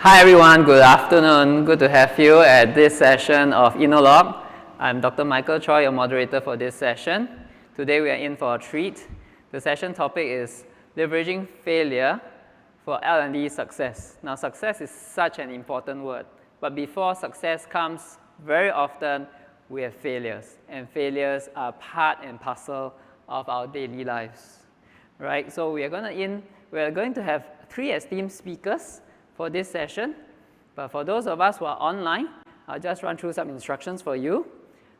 Hi everyone, good afternoon. Good to have you at this session of innovLogue. I'm Dr. Michael Choi, your moderator for this session. Today we are in for a treat. The session topic is leveraging failure for L&D success. Now success is such an important word, but before success comes, very often we have failures, and failures are part and parcel of our daily lives. Right? So we are going to have 3 esteemed speakers for this session, but for those of us who are online, I'll just run through some instructions for you.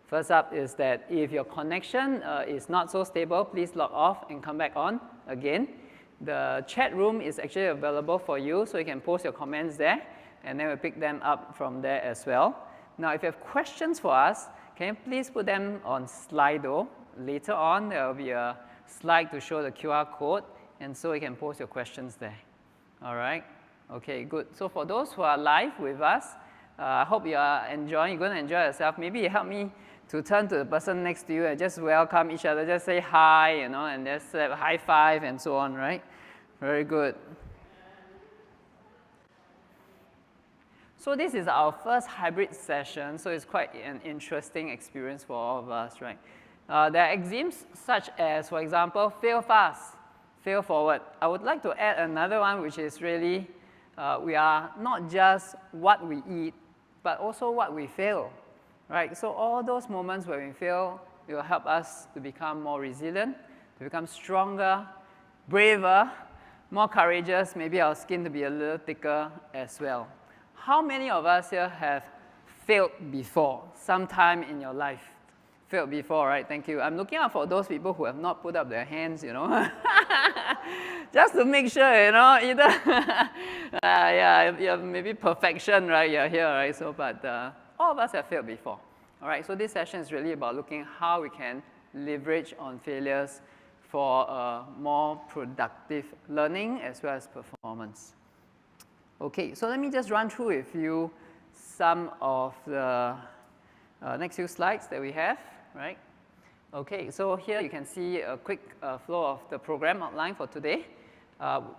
First up is that if your connection is not so stable, please log off and come back on again. The chat room is actually available for you, so you can post your comments there, and then we'll pick them up from there as well. Now, if you have questions for us, can you please put them on Slido? Later on, there will be a slide to show the QR code, and so you can post your questions there. All right? Okay, good. So for those who are live with us, I hope you are enjoying. You're going to enjoy yourself. Maybe you help me to turn to the person next to you and just welcome each other. Just say hi, and just high five and so on, right? Very good. So this is our first hybrid session, so it's quite an interesting experience for all of us, right? There are axioms such as, for example, fail fast, fail forward. I would like to add another one, which is really we are not just what we eat, but also what we fail, right? So all those moments where we fail will help us to become more resilient, to become stronger, braver, more courageous, maybe our skin to be a little thicker as well. How many of us here have failed before, sometime in your life? Failed before, right? Thank you. I'm looking out for those people who have not put up their hands, just to make sure, either, maybe perfection, right? You're here, right? So, but all of us have failed before. All right, so this session is really about looking how we can leverage on failures for more productive learning as well as performance. Okay, so let me just run through with you some of the next few slides that we have, right? Okay, so here you can see a quick flow of the program outline for today.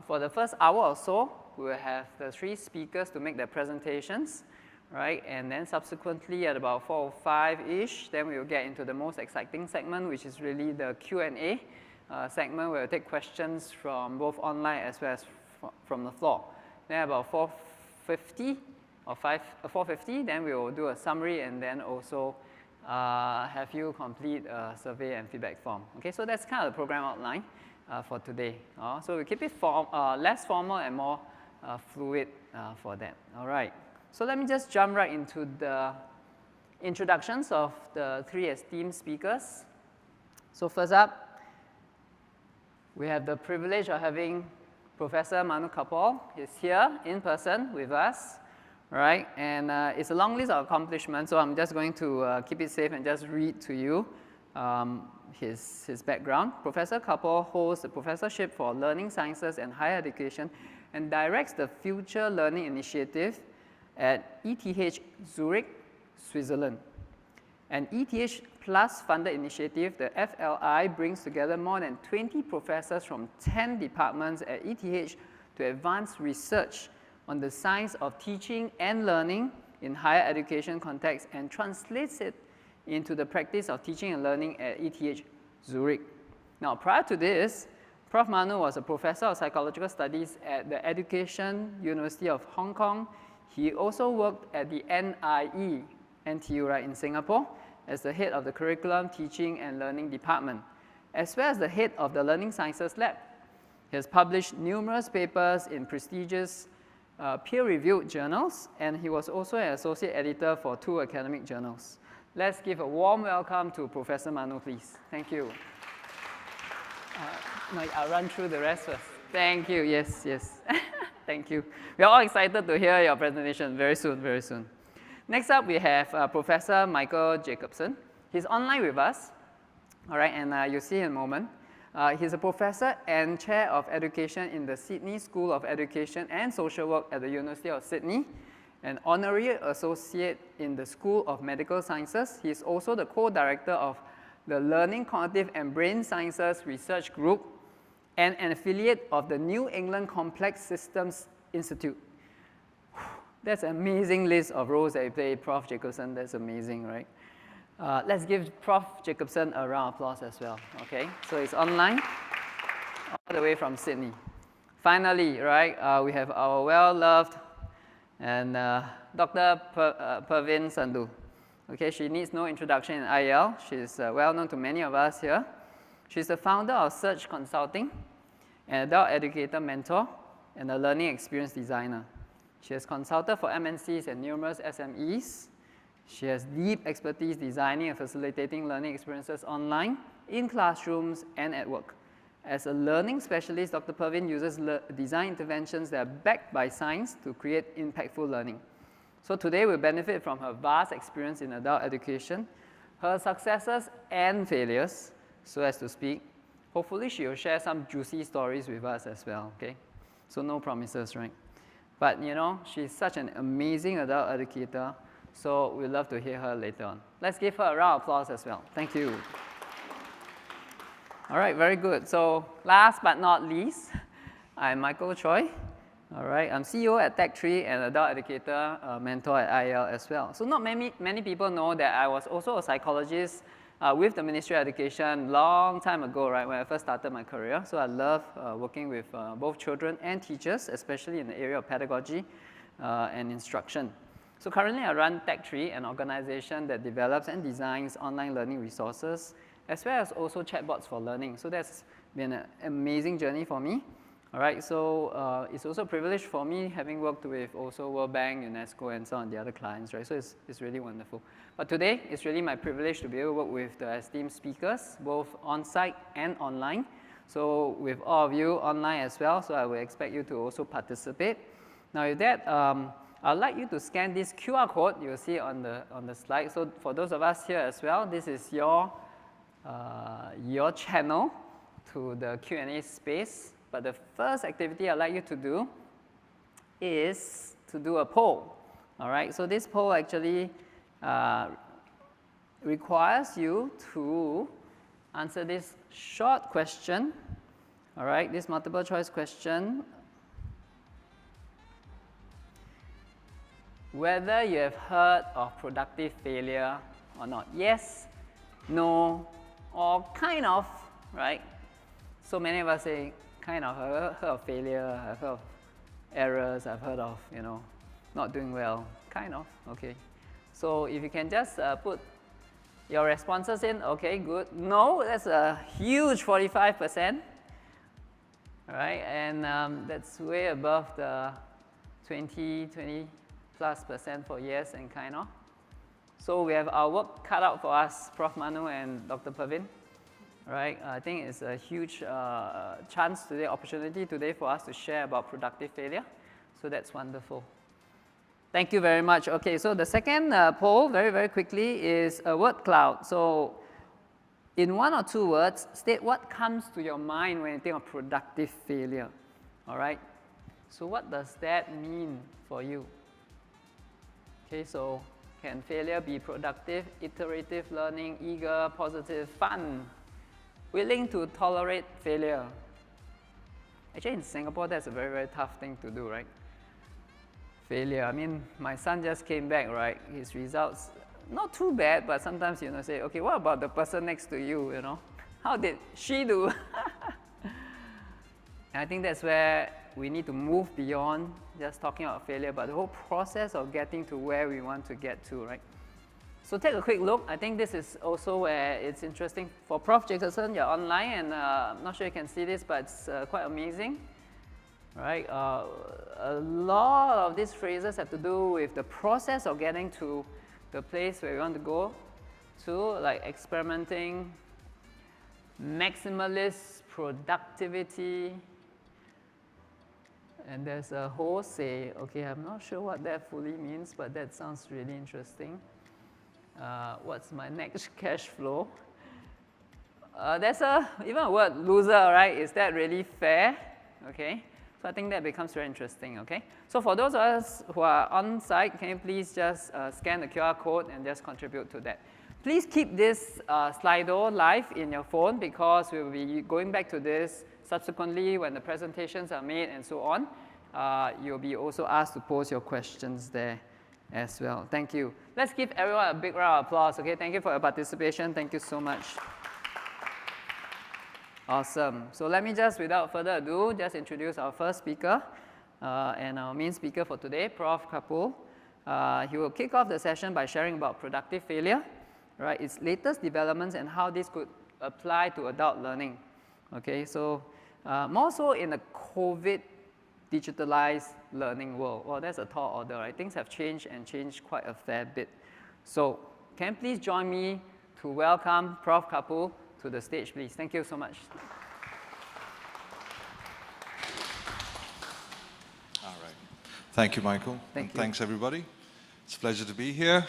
For the first hour or so, we will have the 3 speakers to make their presentations, right? And then subsequently at about 4:05-ish, then we will get into the most exciting segment, which is really the Q&A segment, where we'll take questions from both online as well as from the floor. Then about 4:50 or 4:50, then we will do a summary and then also have you complete a survey and feedback form. Okay, so that's kind of the program outline for today. So we keep it less formal and more fluid for that. All right, so let me just jump right into the introductions of the 3 esteemed speakers. So first up, we have the privilege of having Professor Manu Kapil. He's here in person with us, right? And it's a long list of accomplishments, so I'm just going to keep it safe and just read to you his background. Professor Kapil holds the Professorship for Learning Sciences and Higher Education and directs the Future Learning Initiative at ETH Zurich, Switzerland. An ETH Plus funded initiative, the FLI brings together more than 20 professors from 10 departments at ETH to advance research on the science of teaching and learning in higher education context and translates it into the practice of teaching and learning at ETH Zurich. Now, prior to this, Prof. Manu was a professor of psychological studies at the Education University of Hong Kong. He also worked at the NIE, NTU, right, in Singapore, as the head of the Curriculum, Teaching and Learning Department, as well as the head of the Learning Sciences Lab. He has published numerous papers in prestigious peer-reviewed journals, and he was also an associate editor for 2 academic journals. Let's give a warm welcome to Professor Manu, please. Thank you. No, I'll run through the rest first. Thank you. Yes. Thank you. We are all excited to hear your presentation very soon, very soon. Next up, we have Professor Michael Jacobson. He's online with us, all right, and you'll see in a moment. He's a professor and chair of education in the Sydney School of Education and Social Work at the University of Sydney, an honorary associate in the School of Medical Sciences. He is also the co-director of the Learning, Cognitive and Brain Sciences Research Group and an affiliate of the New England Complex Systems Institute. That's an amazing list of roles that you play, Prof. Jacobson. That's amazing, right? Let's give Prof. Jacobson a round of applause as well, okay? So it's online, all the way from Sydney. Finally, right, we have our well-loved and Dr. Pravin Sandhu. Okay, she needs no introduction in IEL. She's well known to many of us here. She's the founder of Search Consulting, an adult educator mentor, and a learning experience designer. She has consulted for MNCs and numerous SMEs. She has deep expertise designing and facilitating learning experiences online, in classrooms, and at work. As a learning specialist, Dr. Pravin uses design interventions that are backed by science to create impactful learning. So today we'll benefit from her vast experience in adult education, her successes and failures, so as to speak. Hopefully she will share some juicy stories with us as well, okay? So no promises, right? But you know, she's such an amazing adult educator, so we'd love to hear her later on. Let's give her a round of applause as well. Thank you. All right, very good. So last but not least, I'm Michael Choi. All right, I'm CEO at Tech3 and adult educator mentor at IEL as well. So not many people know that I was also a psychologist with the Ministry of Education long time ago, right, when I first started my career. So I love working with both children and teachers, especially in the area of pedagogy and instruction. So currently I run Tech3, an organization that develops and designs online learning resources, as well as also chatbots for learning. So that's been an amazing journey for me. All right, so it's also a privilege for me having worked with also World Bank, UNESCO, and some of the other clients, right? So it's really wonderful. But today, it's really my privilege to be able to work with the esteemed speakers, both on-site and online. So with all of you online as well, so I will expect you to also participate. Now with that, I'd like you to scan this QR code you'll see on the slide. So for those of us here as well, this is your channel to the Q&A space. But the first activity I'd like you to do is to do a poll. All right, so this poll actually requires you to answer this short question. All right, this multiple choice question. Whether you have heard of productive failure or not. Yes, no, or kind of, right? So many of us say, kind of, I've heard of failure, I've heard of errors, I've heard of, you know, not doing well, kind of, okay. So if you can just put your responses in, okay, good. No, that's a huge 45%, right? And that's way above the 20+ % for yes and kind of. So we have our work cut out for us, Prof. Manu and Dr. Pravin. Right, I think it's a huge chance today, opportunity today for us to share about productive failure. So that's wonderful. Thank you very much. Okay, so the second poll, very quickly, is a word cloud. So in 1 or 2 words, state what comes to your mind when you think of productive failure. All right, so what does that mean for you? Okay, so can failure be productive, iterative learning, eager, positive, fun? Willing to tolerate failure. Actually, in Singapore, that's a very tough thing to do, right? Failure. I mean, my son just came back, right? His results, not too bad, but sometimes, you know, say, okay, what about the person next to you, you know? How did she do? And I think that's where we need to move beyond just talking about failure, but the whole process of getting to where we want to get to, right? So take a quick look. I think this is also where it's interesting. For Prof. Jacobson, you're online, and I'm not sure you can see this, but it's quite amazing. Right? A lot of these phrases have to do with the process of getting to the place where you want to go to, like experimenting, maximalist productivity, and there's a whole say. Okay, I'm not sure what that fully means, but that sounds really interesting. What's my next cash flow? There's even a word loser, right? Is that really fair? Okay, so I think that becomes very interesting, okay? So for those of us who are on site, can you please just scan the QR code and just contribute to that? Please keep this Slido live in your phone because we will be going back to this subsequently when the presentations are made and so on. you'll be also asked to post your questions there as well. Thank you. Let's give everyone a big round of applause, okay? Thank you for your participation. Thank you so much. Awesome. So let me just, without further ado, just introduce our first speaker and our main speaker for today, Prof. Kapul. He will kick off the session by sharing about productive failure, right? Its latest developments and how this could apply to adult learning. Okay, so more so in the COVID digitalized learning world. Well, that's a tall order, right? Things have changed and changed quite a fair bit. So can you please join me to welcome Prof. Kapul to the stage, please. Thank you so much. All right. Thank you, Michael. Thank you. Thanks, everybody. It's a pleasure to be here.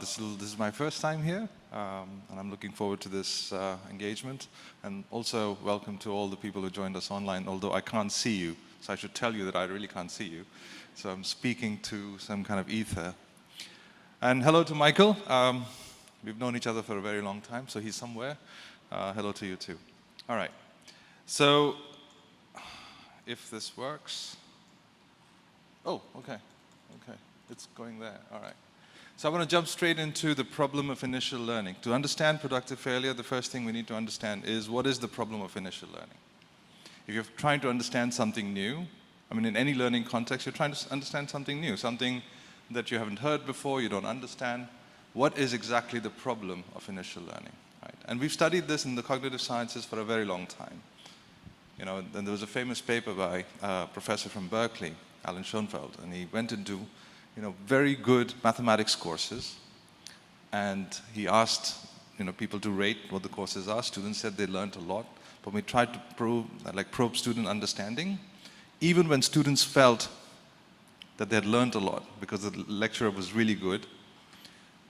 This is my first time here, and I'm looking forward to this engagement. And also, welcome to all the people who joined us online, although I can't see you. So I should tell you that I really can't see you. So I'm speaking to some kind of ether. And hello to Michael. We've known each other for a very long time, so he's somewhere. Hello to you too. All right. So if this works. Oh, okay. Okay. It's going there. All right. So I want to jump straight into the problem of initial learning. To understand productive failure, the first thing we need to understand is what is the problem of initial learning? If you're trying to understand something new, I mean, in any learning context, you're trying to understand something new, something that you haven't heard before, you don't understand. What is exactly the problem of initial learning? Right? And we've studied this in the cognitive sciences for a very long time. You know, and there was a famous paper by a professor from Berkeley, Alan Schoenfeld, and he went into, you know, very good mathematics courses, and he asked, you know, people to rate what the courses are. Students said they learned a lot, but we tried to probe student understanding. Even when students felt that they had learned a lot because the lecturer was really good,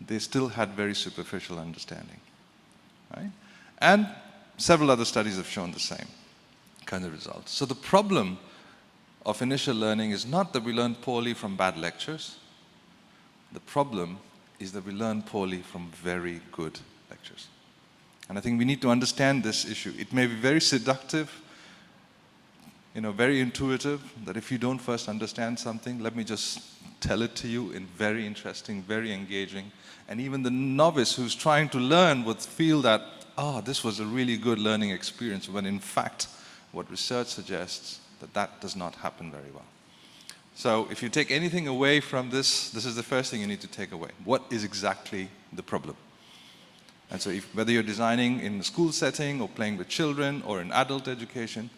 they still had very superficial understanding, right? And several other studies have shown the same kind of results. So the problem of initial learning is not that we learn poorly from bad lectures. The problem is that we learn poorly from very good lectures. And I think we need to understand this issue. It may be very seductive, you know, very intuitive, that if you don't first understand something, let me just tell it to you in very interesting, very engaging. And even the novice who's trying to learn would feel that, oh, this was a really good learning experience, when in fact, what research suggests that that does not happen very well. So if you take anything away from this, this is the first thing you need to take away. What is exactly the problem? And so whether you're designing in a school setting or playing with children or in adult education,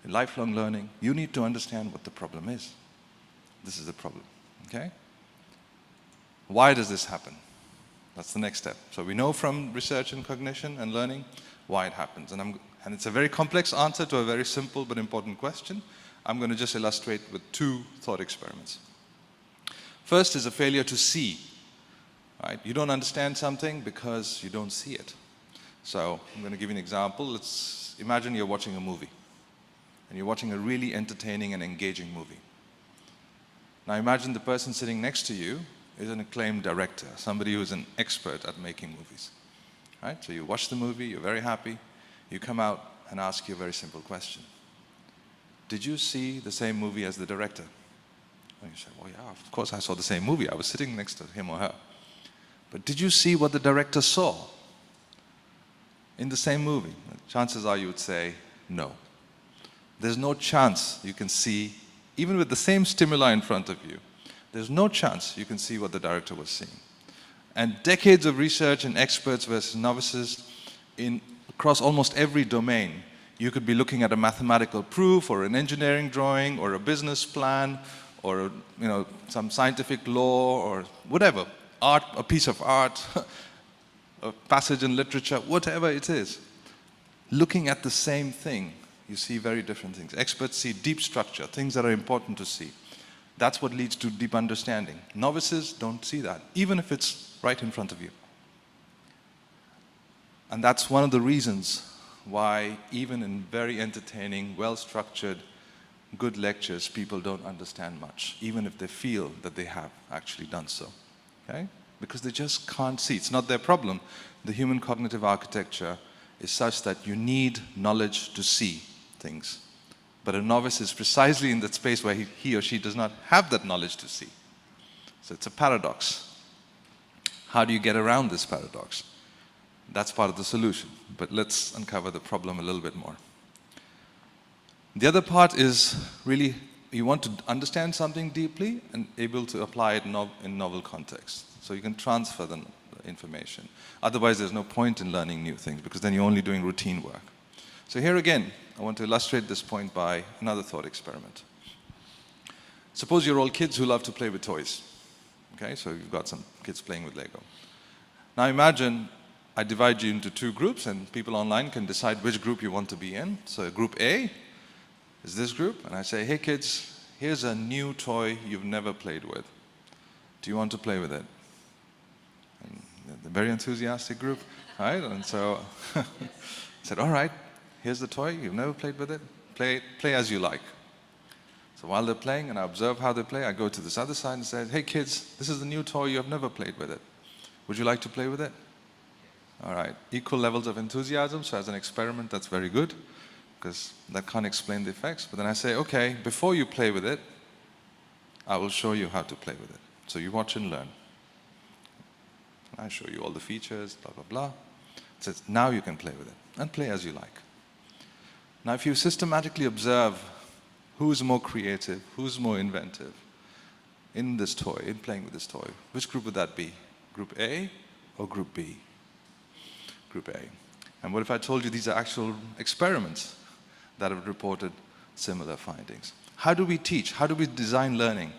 in lifelong learning, you need to understand what the problem is. This is the problem, okay? Why does this happen? That's the next step. So we know from research in cognition and learning why it happens. And it's a very complex answer to a very simple but important question. I'm going to just illustrate with two thought experiments. First is a failure to see. Right? You don't understand something because you don't see it. So I'm going to give you an example. Let's imagine you're watching a movie. And you're watching a really entertaining and engaging movie. Now imagine the person sitting next to you is an acclaimed director, somebody who's an expert at making movies. Right? So you watch the movie, you're very happy. You come out and ask you a very simple question. Did you see the same movie as the director? And you say, well, yeah, of course I saw the same movie. I was sitting next to him or her. But did you see what the director saw in the same movie? Chances are you would say, no. There's no chance you can see, even with the same stimuli in front of you, there's no chance you can see what the director was seeing. And decades of research and experts versus novices across almost every domain. You could be looking at a mathematical proof or an engineering drawing or a business plan or some scientific law or whatever, art, a piece of art, a passage in literature, whatever it is. Looking at the same thing, you see very different things. Experts see deep structure, things that are important to see. That's what leads to deep understanding. Novices don't see that, even if it's right in front of you. And that's one of the reasons why even in very entertaining, well-structured, good lectures, people don't understand much, even if they feel that they have actually done so, okay? Because they just can't see. It's not their problem. The human cognitive architecture is such that you need knowledge to see things. But a novice is precisely in that space where he or she does not have that knowledge to see. So it's a paradox. How do you get around this paradox? That's part of the solution. But let's uncover the problem a little bit more. The other part is really you want to understand something deeply and able to apply it in novel contexts. So you can transfer the information. Otherwise, there's no point in learning new things because then you're only doing routine work. So here again, I want to illustrate this point by another thought experiment. Suppose you're all kids who love to play with toys. Okay, so you've got some kids playing with Lego. Now imagine I divide you into two groups and people online can decide which group you want to be in. So group A is this group, and I say, hey kids, here's a new toy you've never played with. Do you want to play with it? And the very enthusiastic group, right? And so I said, all right, here's the toy, you've never played with it, play as you like. So while they're playing and I observe how they play, I go to this other side and say, hey kids, this is the new toy, you have never played with it. Would you like to play with it? All right, equal levels of enthusiasm, so as an experiment that's very good, because that can't explain the effects. But then I say, okay, before you play with it, I will show you how to play with it. So you watch and learn. I show you all the features, blah, blah, blah. It says, now you can play with it, and play as you like. Now if you systematically observe who's more creative, who's more inventive in this toy, in playing with this toy, which group would that be? Group A or Group B? Group A. And what if I told you these are actual experiments that have reported similar findings? How do we teach? How do we design learning?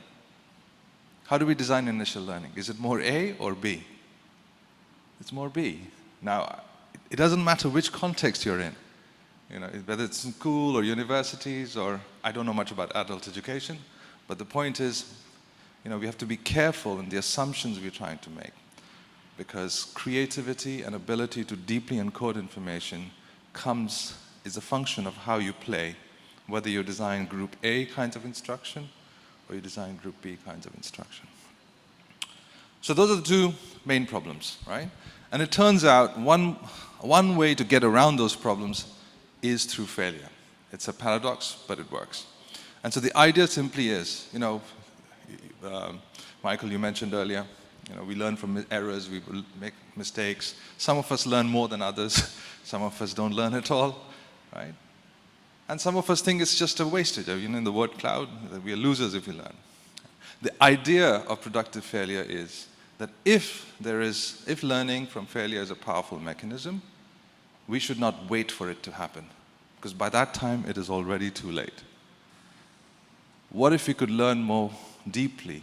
How do we design initial learning? Is it more A or B? It's more B. Now, it doesn't matter which context you're in. You know, whether it's in school or universities or I don't know much about adult education, but the point is, you know, we have to be careful in the assumptions we're trying to make, because creativity and ability to deeply encode information is a function of how you play, whether you design Group A kinds of instruction or you design Group B kinds of instruction. So those are the two main problems, right? And it turns out one way to get around those problems is through failure. It's a paradox, but it works. And so the idea simply is, you know, Michael, you mentioned earlier, you know, we learn from errors, we will make mistakes. Some of us learn more than others. Some of us don't learn at all, right? And some of us think it's just a wastage. You know, in the word cloud, that we are losers if we learn. The idea of productive failure is that if learning from failure is a powerful mechanism, we should not wait for it to happen, because by that time it is already too late. What if we could learn more deeply,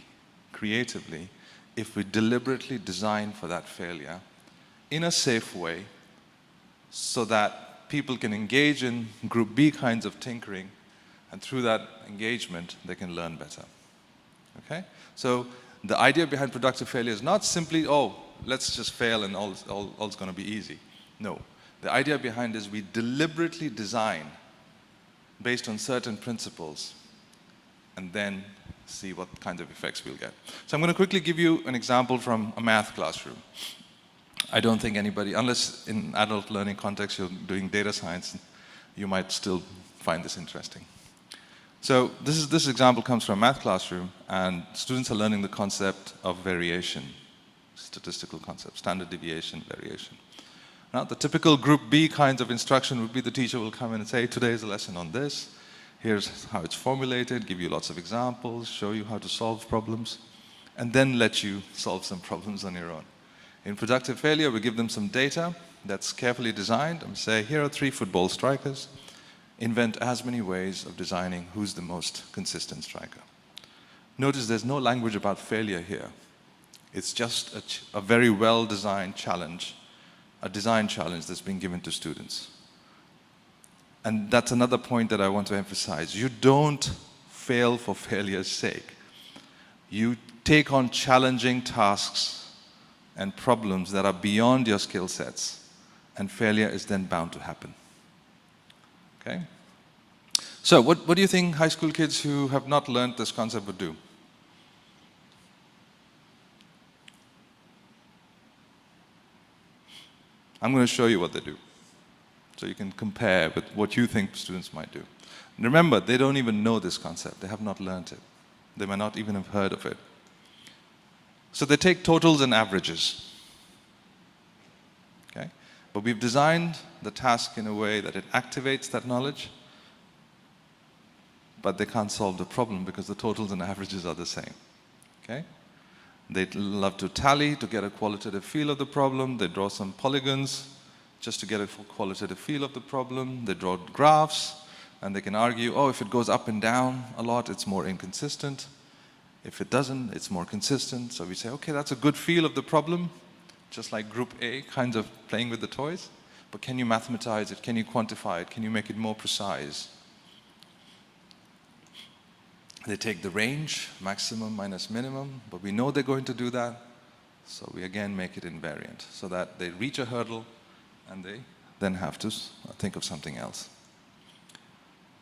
creatively, if we deliberately design for that failure in a safe way so that people can engage in Group B kinds of tinkering, and through that engagement they can learn better. Okay? So the idea behind productive failure is not simply, oh, let's just fail and all's going to be easy. No. The idea behind is we deliberately design based on certain principles and then see what kind of effects we'll get. So I'm going to quickly give you an example from a math classroom. I don't think anybody, unless in adult learning context you're doing data science, you might still find this interesting. So this example comes from a math classroom, and students are learning the concept of variation, statistical concept, standard deviation, variation. Now, the typical Group B kinds of instruction would be the teacher will come in and say, today is a lesson on this. Here's how it's formulated, give you lots of examples, show you how to solve problems, and then let you solve some problems on your own. In productive failure, we give them some data that's carefully designed and say, here are 3 football strikers. Invent as many ways of designing who's the most consistent striker. Notice there's no language about failure here. It's just a very well-designed challenge, a design challenge that's been given to students. And that's another point that I want to emphasize. You don't fail for failure's sake. You take on challenging tasks and problems that are beyond your skill sets, and failure is then bound to happen. Okay? So what do you think high school kids who have not learned this concept would do? I'm going to show you what they do. So you can compare with what you think students might do. And remember, they don't even know this concept. They have not learned it. They might not even have heard of it. So they take totals and averages. Okay? But we've designed the task in a way that it activates that knowledge, but they can't solve the problem because the totals and averages are the same. Okay? They love to tally to get a qualitative feel of the problem. They draw some polygons just to get a qualitative feel of the problem. They draw graphs, and they can argue, oh, if it goes up and down a lot, it's more inconsistent. If it doesn't, it's more consistent. So we say, okay, that's a good feel of the problem, just like group A, kinds of playing with the toys. But can you mathematize it? Can you quantify it? Can you make it more precise? They take the range, maximum minus minimum, but we know they're going to do that. So we again make it invariant, so that they reach a hurdle and they then have to think of something else.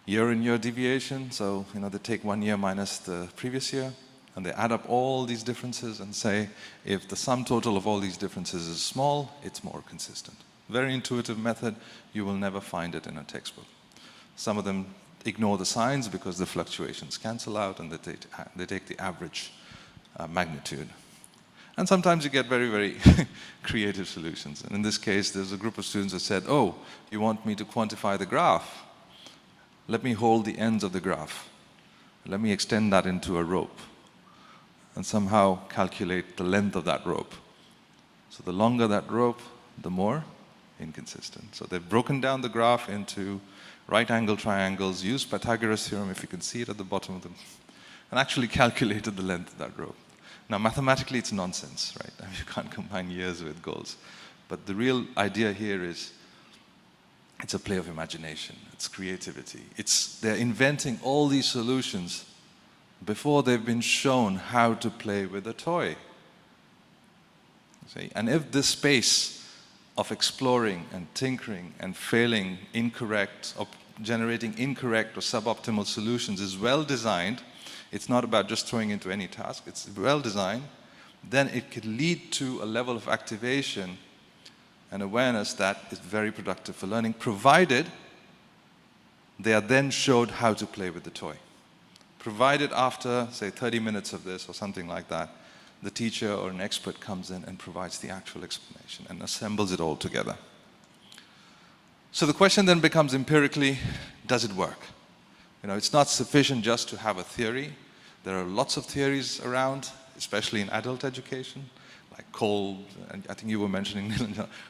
Year-on-year deviation, so they take 1 year minus the previous year, and they add up all these differences and say, if the sum total of all these differences is small, it's more consistent. Very intuitive method. You will never find it in a textbook. Some of them ignore the signs because the fluctuations cancel out, and they take the average magnitude. And sometimes you get very, very creative solutions. And in this case, there's a group of students that said, oh, you want me to quantify the graph? Let me hold the ends of the graph. Let me extend that into a rope and somehow calculate the length of that rope. So the longer that rope, the more inconsistent. So they've broken down the graph into right angle triangles, used Pythagoras theorem, if you can see it at the bottom of them, and actually calculated the length of that rope. Now, mathematically, it's nonsense, right? I mean, you can't combine years with goals. But the real idea here is it's a play of imagination. It's creativity. They're inventing all these solutions before they've been shown how to play with a toy. See? And if this space of exploring and tinkering and failing incorrect, or generating incorrect or suboptimal solutions is well designed, it's not about just throwing into any task, it's well designed, then it could lead to a level of activation and awareness that is very productive for learning, provided they are then showed how to play with the toy. Provided after, say, 30 minutes of this or something like that, the teacher or an expert comes in and provides the actual explanation and assembles it all together. So the question then becomes empirically, does it work? It's not sufficient just to have a theory. There are lots of theories around, especially in adult education, like Kolb, and I think you were mentioning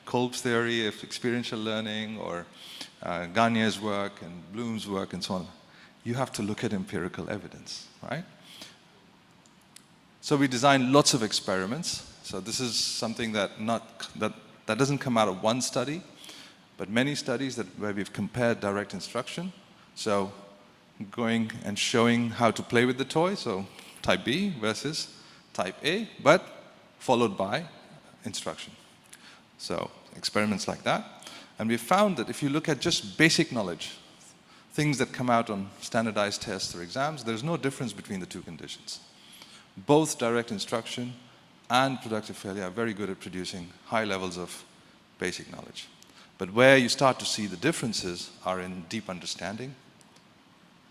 Kolb's theory of experiential learning, or Gagne's work and Bloom's work and so on. You have to look at empirical evidence, right? So we designed lots of experiments. So this is something that doesn't come out of one study, but many studies where we've compared direct instruction. So going and showing how to play with the toy, so type B versus type A, but followed by instruction. So experiments like that. And we found that if you look at just basic knowledge, things that come out on standardized tests or exams, there's no difference between the two conditions. Both direct instruction and productive failure are very good at producing high levels of basic knowledge. But where you start to see the differences are in deep understanding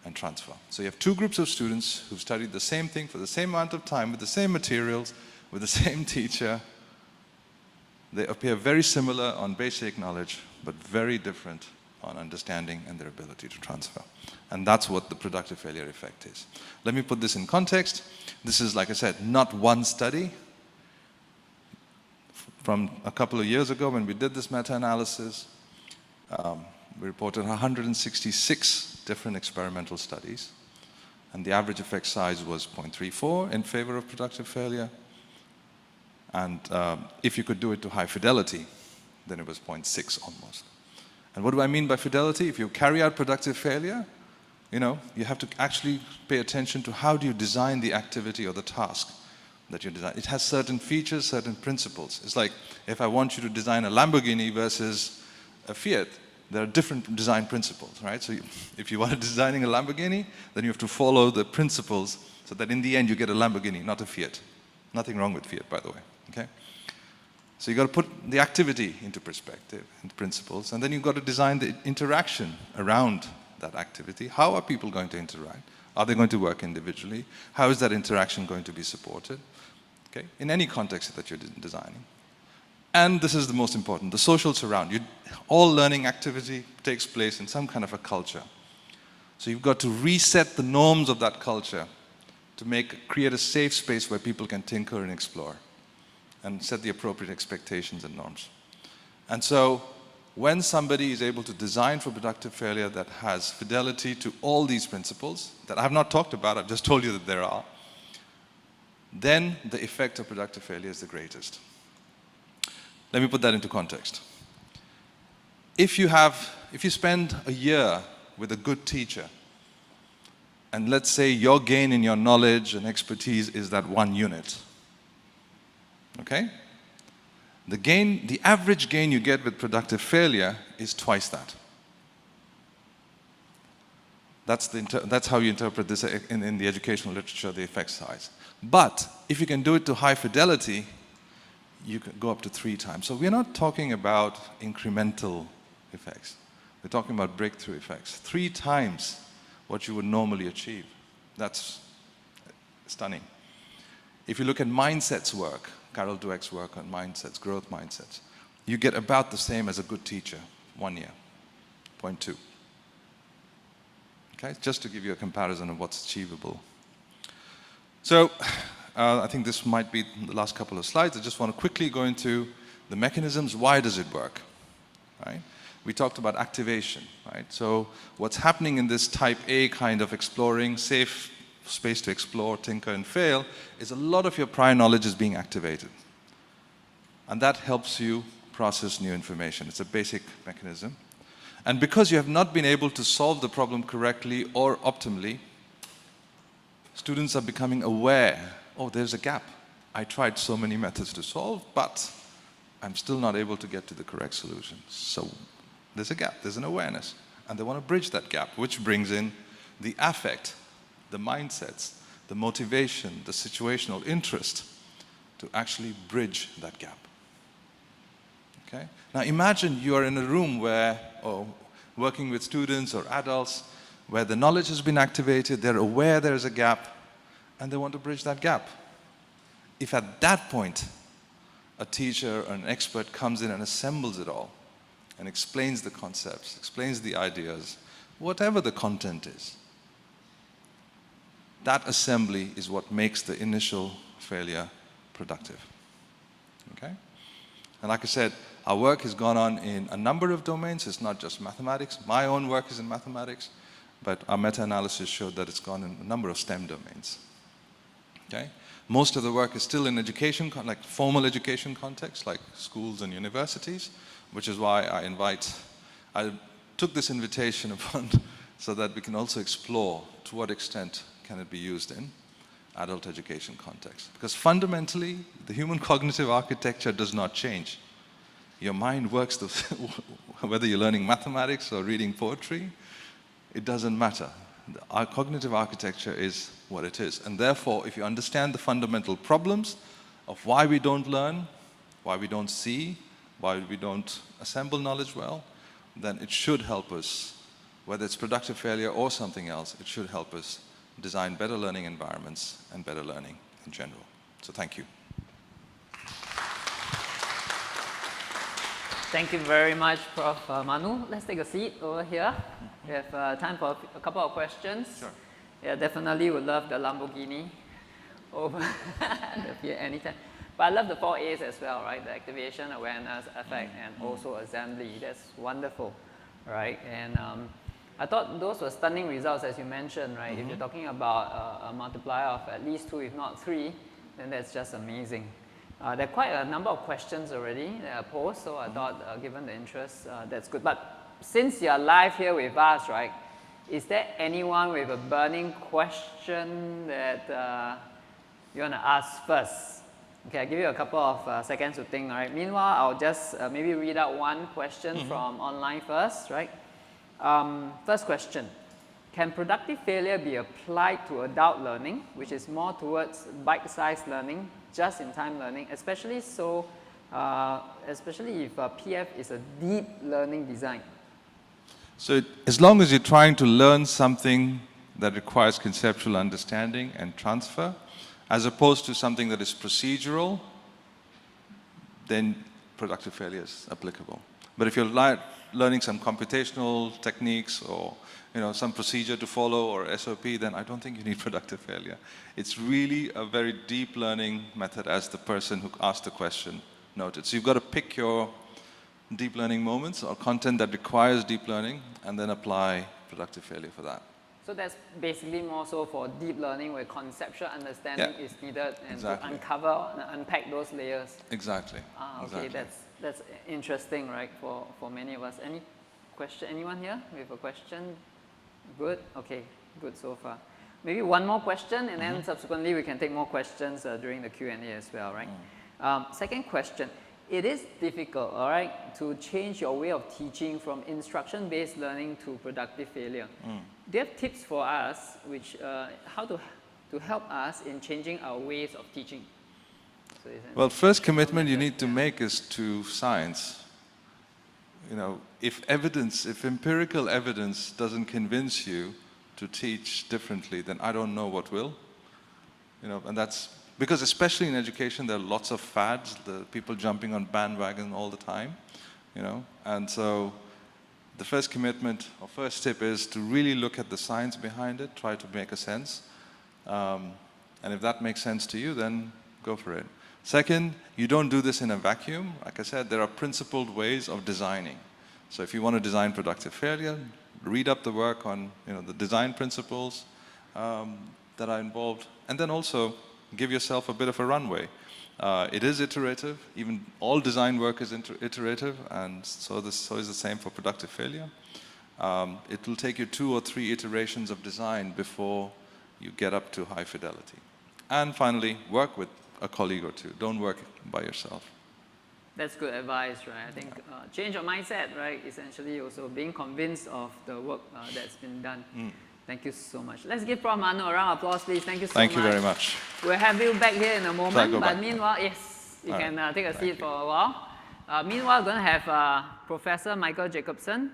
and transfer. So you have two groups of students who've studied the same thing for the same amount of time, with the same materials, with the same teacher. They appear very similar on basic knowledge, but very different on understanding and their ability to transfer. And that's what the productive failure effect is. Let me put this in context. This is, like I said, not one study. From a couple of years ago when we did this meta-analysis, we reported 166 different experimental studies, and the average effect size was 0.34 in favor of productive failure. And if you could do it to high fidelity, then it was 0.6 almost. And what do I mean by fidelity? If you carry out productive failure, you have to actually pay attention to how do you design the activity or the task that you design. It has certain features, certain principles. It's like if I want you to design a Lamborghini versus a Fiat, there are different design principles, right? So if you want designing a Lamborghini, then you have to follow the principles so that in the end you get a Lamborghini, not a Fiat. Nothing wrong with Fiat, by the way, okay? So you've got to put the activity into perspective, into principles, and then you've got to design the interaction around that activity. How are people going to interact? Are they going to work individually? How is that interaction going to be supported? Okay, in any context that you're designing. And this is the most important, the social surround. All learning activity takes place in some kind of a culture. So you've got to reset the norms of that culture to create a safe space where people can tinker and explore and set the appropriate expectations and norms. And so when somebody is able to design for productive failure that has fidelity to all these principles that I have not talked about, I've just told you that there are, then the effect of productive failure is the greatest. Let me put that into context. If you spend a year with a good teacher, and let's say your gain in your knowledge and expertise is that 1 unit, okay? The average gain you get with productive failure is twice that. That's how you interpret this in the educational literature, the effect size. But if you can do it to high fidelity, you can go up to 3 times. So we're not talking about incremental effects. We're talking about breakthrough effects. 3 times what you would normally achieve. That's stunning. If you look at mindsets work, Carol Dweck's work on mindsets, growth mindsets, you get about the same as a good teacher, 1 year, 0.2. Okay, just to give you a comparison of what's achievable. So, I think this might be the last couple of slides. I just want to quickly go into the mechanisms. Why does it work? Right? We talked about activation, right? So what's happening in this type A kind of exploring, safe space to explore, tinker and fail, is a lot of your prior knowledge is being activated. And that helps you process new information. It's a basic mechanism. And because you have not been able to solve the problem correctly or optimally, students are becoming aware, oh, there's a gap. I tried so many methods to solve, but I'm still not able to get to the correct solution. So there's a gap, there's an awareness. And they want to bridge that gap, which brings in the affect, the mindsets, the motivation, the situational interest to actually bridge that gap. Okay? Now imagine you are in a room where, or working with students or adults, where the knowledge has been activated, they're aware there's a gap, and they want to bridge that gap. If at that point, a teacher or an expert comes in and assembles it all, and explains the concepts, explains the ideas, whatever the content is, that assembly is what makes the initial failure productive. Okay? And like I said, our work has gone on in a number of domains. It's not just mathematics. My own work is in mathematics, but our meta-analysis showed that it's gone in a number of STEM domains. Okay? Most of the work is still in education, like formal education context, like schools and universities, which is why I took this invitation upon so that we can also explore to what extent can it be used in adult education context. Because fundamentally, the human cognitive architecture does not change. Your mind works, whether you're learning mathematics or reading poetry, it doesn't matter. Our cognitive architecture is what it is. And therefore, if you understand the fundamental problems of why we don't learn, why we don't see, why we don't assemble knowledge well, then it should help us, whether it's productive failure or something else, it should help us design better learning environments and better learning in general. So thank you. Thank you very much, Prof. Manu. Let's take a seat over here. We have time for a couple of questions. Sure. Yeah, definitely would love the Lamborghini over here anytime. But I love the 4 A's as well, right? The activation, awareness, affect, and also assembly. That's wonderful, right? And I thought those were stunning results, as you mentioned, right? If you're talking about a multiplier of at least 2, if not 3, then that's just amazing. There are quite a number of questions already that are posed, so I thought, given the interest, that's good. But since you're live here with us, right, is there anyone with a burning question that you want to ask first? Okay, I'll give you a couple of seconds to think, all right? Meanwhile, I'll just maybe read out one question from online first, right? First question. Can productive failure be applied to adult learning, which is more towards bite-sized learning, just-in-time learning, especially so especially if PF is a deep learning design. So as long as you're trying to learn something that requires conceptual understanding and transfer, as opposed to something that is procedural, then productive failure is applicable. But if you're learning some computational techniques or some procedure to follow or SOP, then I don't think you need productive failure. It's really a very deep learning method, as the person who asked the question noted. So you've got to pick your deep learning moments or content that requires deep learning and then apply productive failure for that. So that's basically more so for deep learning where conceptual understanding is needed and to uncover and unpack those layers. Exactly. Okay, exactly. That's interesting, right, for many of us. Any question? Anyone here with a question? Good? Okay, good so far. Maybe one more question, and then subsequently we can take more questions during the Q&A as well, right? Second question. It is difficult, all right, to change your way of teaching from instruction-based learning to productive failure. Do you have tips for us, which how to help us in changing our ways of teaching? So well, first commitment you need to make is to science. If empirical evidence doesn't convince you to teach differently, then I don't know what will. And that's because especially in education, there are lots of fads, the people jumping on bandwagon all the time, And so the first commitment or first tip is to really look at the science behind it, try to make a sense. And if that makes sense to you, then go for it. Second, you don't do this in a vacuum. Like I said, there are principled ways of designing. So if you want to design productive failure, read up the work on the design principles that are involved, and then also give yourself a bit of a runway. It is iterative. Even all design work is iterative, and so is the same for productive failure. It will take you 2 or 3 iterations of design before you get up to high fidelity. And finally, work with a colleague or two. Don't work by yourself. That's good advice, right? I think change your mindset, right? Essentially also being convinced of the work that's been done. Thank you so much. Let's give Prof. Manu a round of applause, please. Thank you so much. Thank you very much. We'll have you back here in a moment, but back. meanwhile, yes, you can take a seat for a while. Meanwhile, we're going to have Professor Michael Jacobson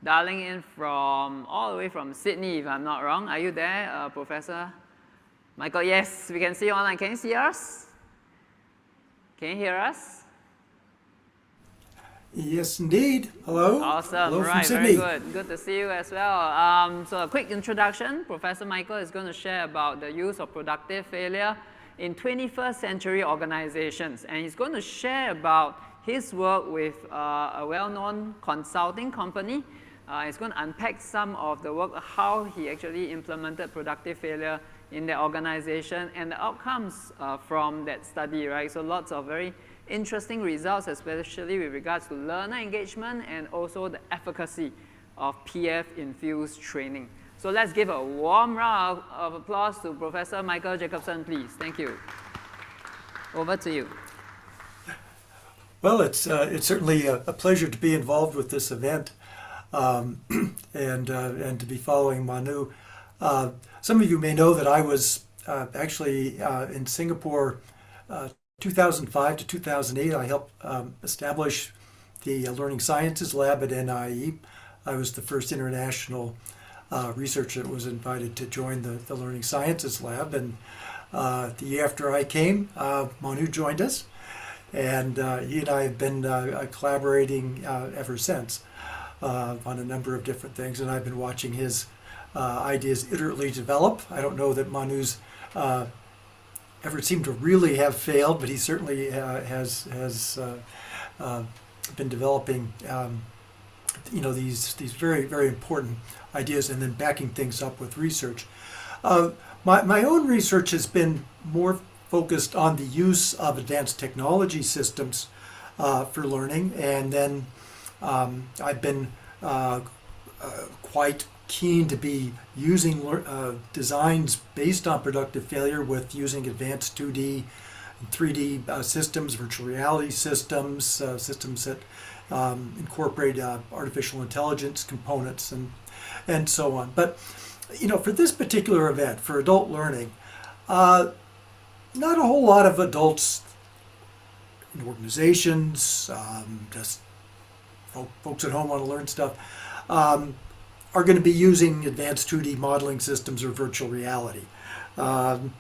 dialing in from all the way from Sydney, if I'm not wrong. Are you there, Professor Michael? Yes, we can see you online. Can you see us? Can you hear us? Yes, indeed. Hello. Awesome. Hello right, from Sydney. Very good. Good to see you as well. So a quick introduction. Professor Michael is going to share about the use of productive failure in 21st century organizations. And he's going to share about his work with a well-known consulting company. He's going to unpack some of the work, how he actually implemented productive failure in the organization and the outcomes from that study, right? So lots of very interesting results, especially with regards to learner engagement and also the efficacy of PF-infused training. So let's give a warm round of applause to Professor Michael Jacobson, please. Thank you. Over to you. Well, it's certainly a pleasure to be involved with this event and to be following Manu. Some of you may know that I was actually in Singapore 2005 to 2008. I helped establish the Learning Sciences Lab at NIE. I was the first international researcher that was invited to join the Learning Sciences Lab. And the year after I came, Manu joined us. And he and I have been collaborating ever since on a number of different things. And I've been watching his ideas iteratively develop. I don't know that Manu's ever seemed to really have failed, but he certainly has been developing these very, very important ideas and then backing things up with research. My own research has been more focused on the use of advanced technology systems for learning, and then I've been quite keen to be using designs based on productive failure with using advanced 2D and 3D systems, virtual reality systems, systems that incorporate artificial intelligence components and so on. But for this particular event, for adult learning, not a whole lot of adults in organizations, just folks at home want to learn stuff, are going to be using advanced 2D modeling systems or virtual reality. So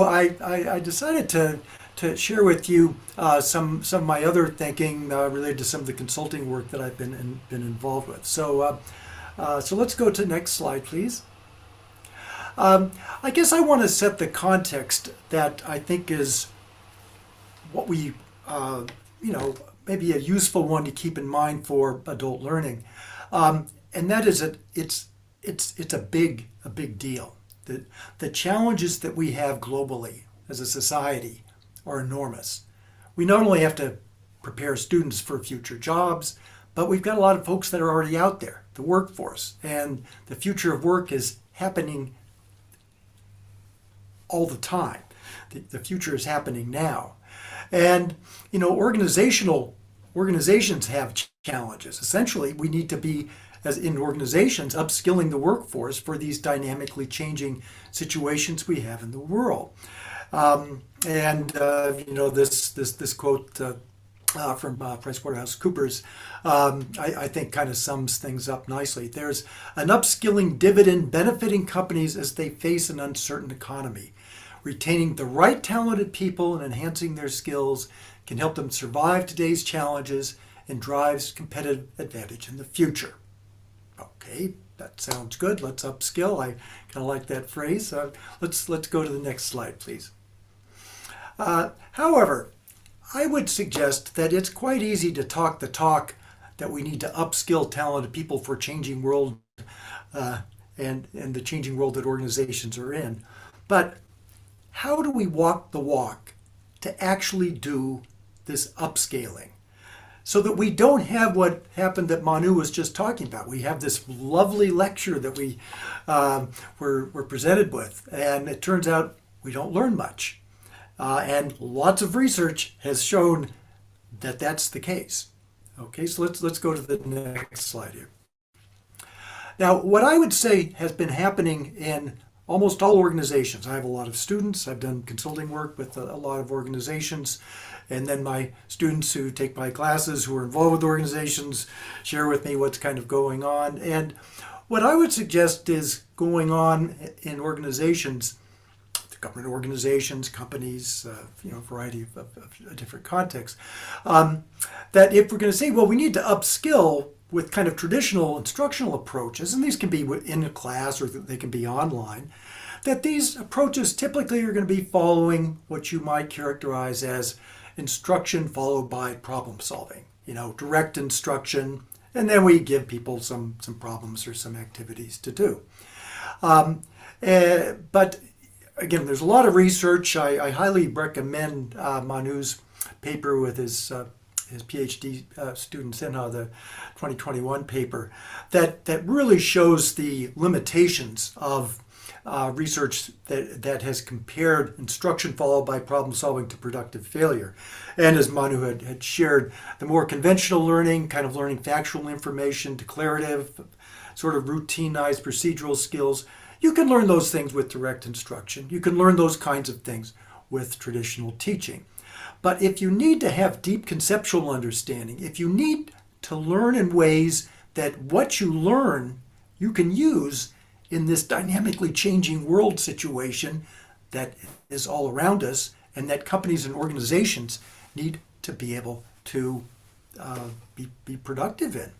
I decided to share with you some of my other thinking related to some of the consulting work that I've been involved with. So let's go to the next slide, please. I guess I want to set the context that I think is what we, maybe a useful one to keep in mind for adult learning, and that is that it's a big deal. The challenges that we have globally as a society are enormous. We not only have to prepare students for future jobs, but we've got a lot of folks that are already out there, the workforce, and the future of work is happening all the time. The future is happening now. And, organizations have challenges. Essentially, we need to be, as in organizations, upskilling the workforce for these dynamically changing situations we have in the world. This quote from PricewaterhouseCoopers, I think kind of sums things up nicely. There's an upskilling dividend benefiting companies as they face an uncertain economy. Retaining the right talented people and enhancing their skills can help them survive today's challenges and drives competitive advantage in the future. Okay, that sounds good. Let's upskill. I kind of like that phrase. Let's go to the next slide, please. However, I would suggest that it's quite easy to talk the talk that we need to upskill talented people for changing world and the changing world that organizations are in. But how do we walk the walk to actually do this upscaling so that we don't have what happened that Manu was just talking about? We have this lovely lecture that we were presented with, and it turns out we don't learn much. And lots of research has shown that that's the case. Okay, so let's go to the next slide here. Now, what I would say has been happening in almost all organizations. I have a lot of students. I've done consulting work with a lot of organizations. And then my students who take my classes, who are involved with organizations, share with me what's kind of going on. And what I would suggest is going on in organizations, government organizations, companies, a variety of different contexts, that if we're going to say, well, we need to upskill with kind of traditional instructional approaches, and these can be in a class or they can be online, that these approaches typically are going to be following what you might characterize as instruction followed by problem solving, direct instruction, and then we give people some problems or some activities to do. But again, there's a lot of research. I highly recommend Manu's paper with his PhD students in the 2021 paper that really shows the limitations of research that has compared instruction followed by problem solving to productive failure. And as Manu had shared, the more conventional learning, kind of learning factual information, declarative, sort of routinized procedural skills, you can learn those things with direct instruction. You can learn those kinds of things with traditional teaching. But if you need to have deep conceptual understanding, if you need to learn in ways that what you learn you can use in this dynamically changing world situation that is all around us and that companies and organizations need to be able to be productive in.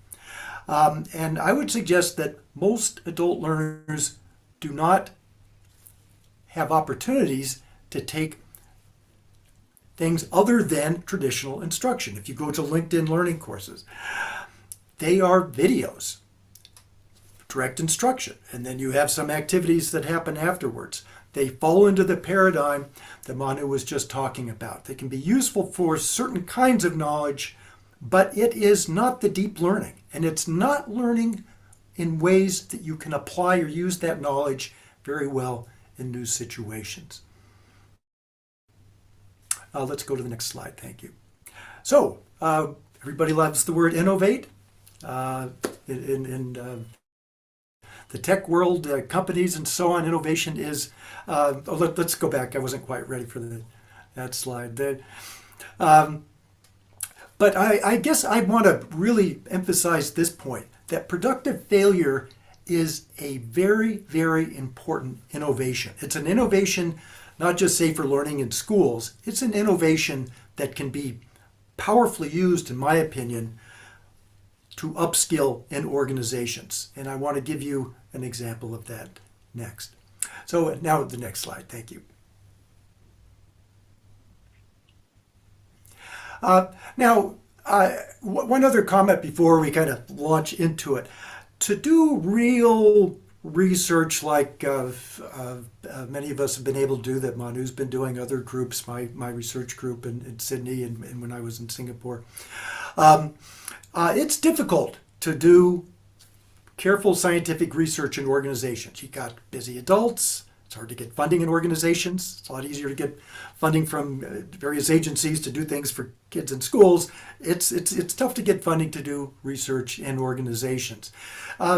And I would suggest that most adult learners do not have opportunities to take things other than traditional instruction. If you go to LinkedIn learning courses, they are videos, direct instruction, and then you have some activities that happen afterwards. They fall into the paradigm that Manu was just talking about. They can be useful for certain kinds of knowledge, but it is not the deep learning, and it's not learning in ways that you can apply or use that knowledge very well in new situations. Let's go to the next slide. Thank you. So everybody loves the word innovate. In the tech world, companies and so on, innovation is, let's go back. I wasn't quite ready for the that slide. But I guess I want to really emphasize this point, that productive failure is a very, very important innovation. It's an innovation not just safer learning in schools, it's an innovation that can be powerfully used, in my opinion, to upskill in organizations. And I want to give you an example of that next. So now the next slide, thank you. One other comment before we kind of launch into it. To do real research like many of us have been able to do, that Manu's been doing, other groups, my research group in Sydney and when I was in Singapore, it's difficult to do careful scientific research in organizations. You got busy adults. It's hard to get funding in organizations. It's a lot easier to get funding from various agencies to do things for kids in schools. It's tough to get funding to do research in organizations.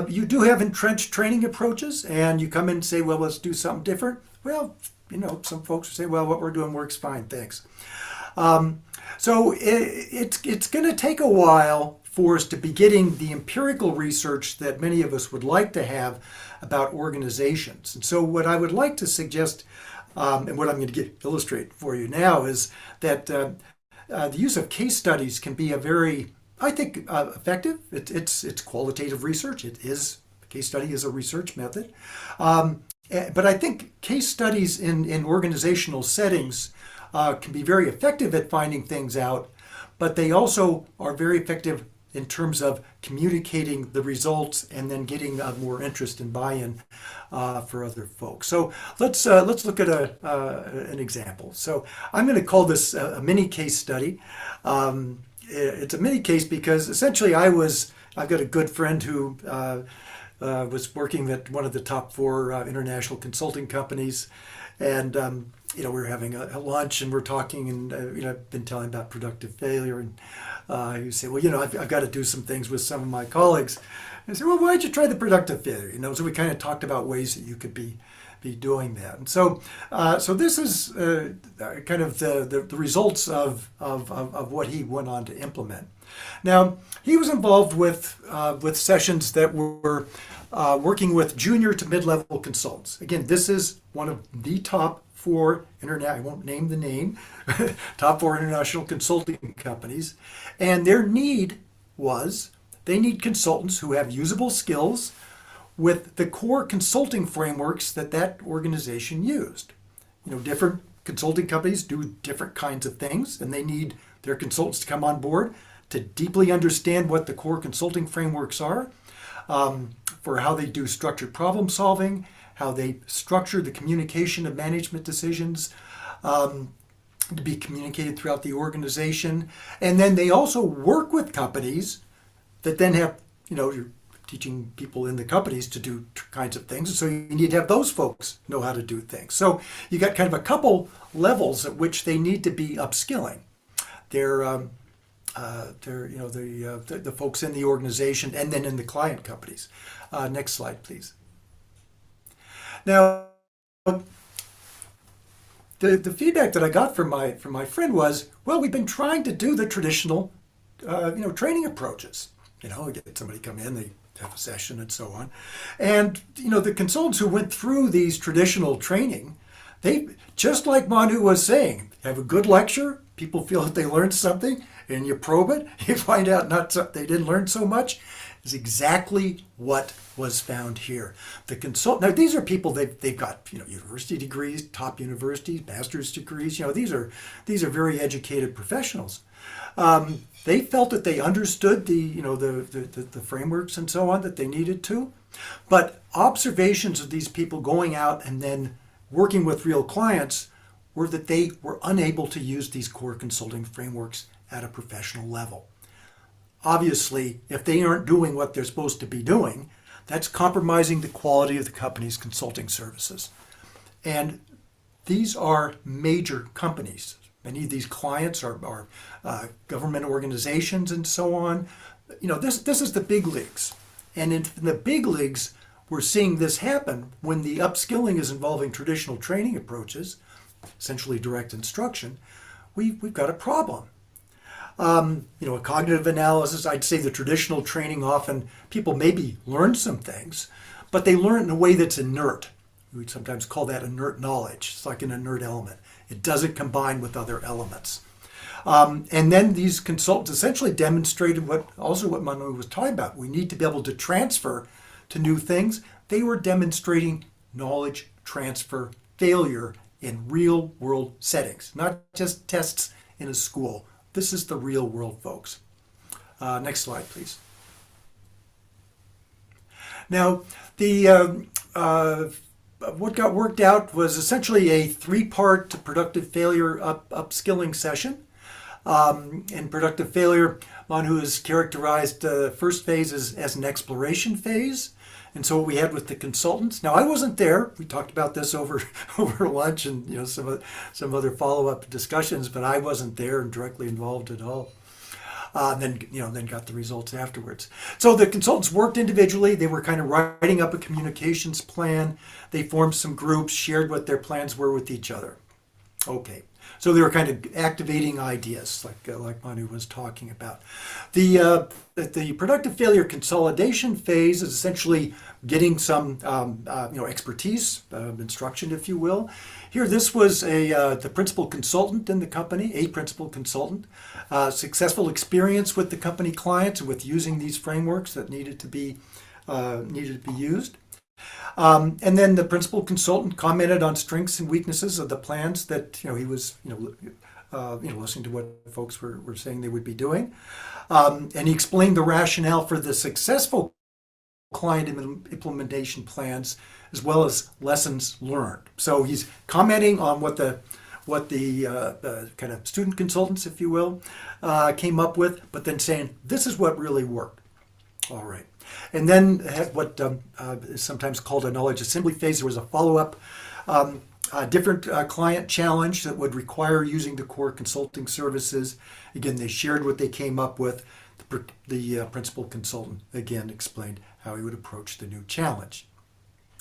You do have entrenched training approaches, and you come in and say, well, let's do something different. Well, some folks say, well, what we're doing works fine, thanks. So it's going to take a while for us to be getting the empirical research that many of us would like to have about organizations. And so what I would like to suggest, and what I'm going to illustrate for you now, is that the use of case studies can be a very, I think, effective. It's qualitative research. Case study is a research method. But I think case studies in organizational settings can be very effective at finding things out, but they also are very effective in terms of communicating the results and then getting more interest and buy-in for other folks. So let's look at an example. So I'm going to call this a mini case study. It's a mini case because essentially I've got a good friend who was working at one of the top 4 international consulting companies, and we were having a lunch and we're talking, and I've been telling about productive failure, and you say, well, I've got to do some things with some of my colleagues. And I said, well, why don't you try the productive failure? So we kind of talked about ways that you could be doing that. And so this is kind of the results of what he went on to implement. Now, he was involved with sessions that were working with junior to mid-level consultants. Again, this is one of the top 4 I won't name the name, top 4 international consulting companies. And their need was, they need consultants who have usable skills with the core consulting frameworks that organization used. Different consulting companies do different kinds of things, and they need their consultants to come on board to deeply understand what the core consulting frameworks are, for how they do structured problem solving, how they structure the communication of management decisions to be communicated throughout the organization. And then they also work with companies that then have, you're teaching people in the companies to do kinds of things. So you need to have those folks know how to do things. So you got kind of a couple levels at which they need to be upskilling. They're the folks in the organization and then in the client companies. Next slide, please. Now, the feedback that I got from my friend was, well, we've been trying to do the traditional, training approaches. We get somebody come in, they have a session and so on. And, the consultants who went through these traditional training, they, just like Manu was saying, have a good lecture, people feel that they learned something, and you probe it, you find out they didn't learn so much, is exactly what was found here. Now these are people, they've got university degrees, top universities, master's degrees. These are very educated professionals. They felt that they understood the frameworks and so on that they needed to, but observations of these people going out and then working with real clients were that they were unable to use these core consulting frameworks at a professional level. Obviously, if they aren't doing what they're supposed to be doing, that's compromising the quality of the company's consulting services. And these are major companies. Many of these clients are government organizations and so on. This is the big leagues. And in the big leagues, we're seeing this happen when the upskilling is involving traditional training approaches. essentially direct instruction, we've got a problem. A cognitive analysis, I'd say the traditional training, often people maybe learn some things, but they learn in a way that's inert. We sometimes call that inert knowledge. It's like an inert element. It doesn't combine with other elements. And then these consultants essentially demonstrated what Manu was talking about. We need to be able to transfer to new things. They were demonstrating knowledge transfer failure in real world settings, not just tests in a school. This is the real world, folks. Next slide, please. Now, what got worked out was essentially a 3-part productive failure upskilling session. In productive failure, Manu has characterized the first phase as an exploration phase. And so what we had with the consultants. Now, I wasn't there. We talked about this over lunch and some other follow-up discussions, but I wasn't there and directly involved at all. Then got the results afterwards. So the consultants worked individually. They were kind of writing up a communications plan. They formed some groups, shared what their plans were with each other. Okay. So they were kind of activating ideas, like Manu was talking about. The productive failure consolidation phase is essentially getting some expertise, instruction, if you will. Here, this was the principal consultant in the company, a principal consultant, successful experience with the company clients and with using these frameworks that needed to be used. And then the principal consultant commented on strengths and weaknesses of the plans that he was listening to what folks were saying they would be doing, and he explained the rationale for the successful client implementation plans as well as lessons learned. So he's commenting on what the kind of student consultants, if you will, came up with, but then saying this is what really worked. All right. And then what is sometimes called a knowledge assembly phase. There was a follow-up, different client challenge that would require using the core consulting services. Again, they shared what they came up with. The principal consultant, again, explained how he would approach the new challenge.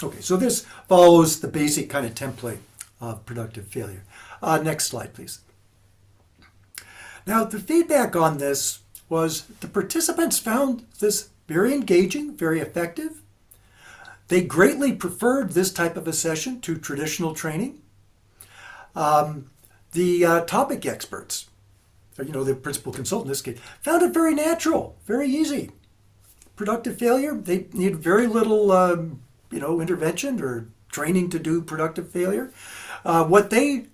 Okay, so this follows the basic kind of template of productive failure. Next slide, please. Now, the feedback on this was the participants found this very engaging, very effective. They greatly preferred this type of a session to traditional training. The topic experts, the principal consultant in this case, found it very natural, very easy. Productive failure, they need very little, intervention or training to do productive failure. The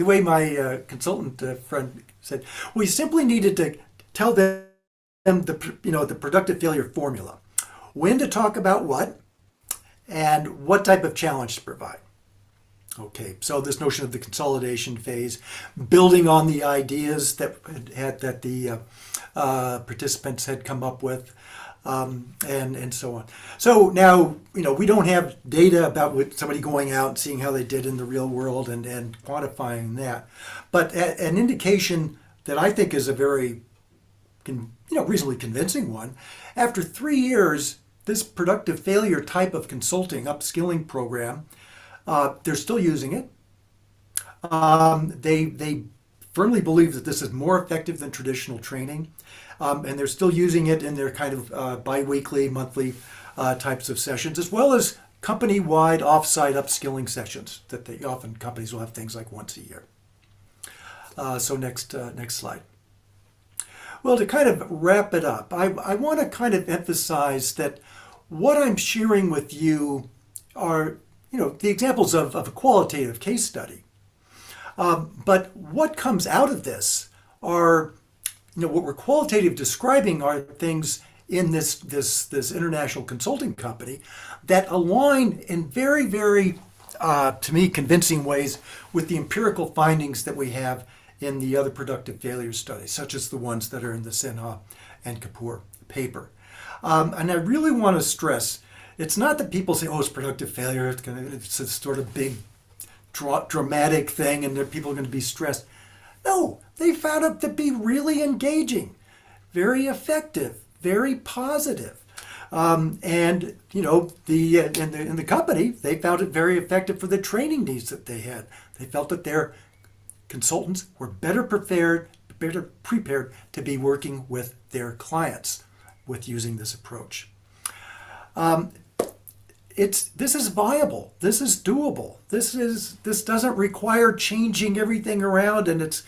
way my consultant friend said, we simply needed to tell them the productive failure formula, when to talk about what, and what type of challenge to provide. Okay, so this notion of the consolidation phase, building on the ideas that the participants had come up with, and so on. So now, we don't have data about somebody going out and seeing how they did in the real world and quantifying that, but an indication that I think is a very reasonably convincing one. After 3 years, this productive failure type of consulting upskilling program, they're still using it. They firmly believe that this is more effective than traditional training, and they're still using it in their kind of bi-weekly, monthly types of sessions, as well as company-wide off-site upskilling sessions that companies will have things like once a year. So next slide. Well, to kind of wrap it up, I want to kind of emphasize that what I'm sharing with you are, the examples of a qualitative case study. But what comes out of this are, what we're qualitative describing are things in this international consulting company that align in very, very, to me, convincing ways with the empirical findings that we have in the other productive failure studies, such as the ones that are in the Sinha and Kapoor paper. And I really want to stress, it's not that people say, it's productive failure, it's a sort of big, dramatic thing, and that people are going to be stressed. No, they found it to be really engaging, very effective, very positive. And you know, in the company, they found it very effective for the training needs that they had. They felt that their consultants were better prepared to be working with their clients with using this approach. This is viable. This is doable. This doesn't require changing everything around, and it's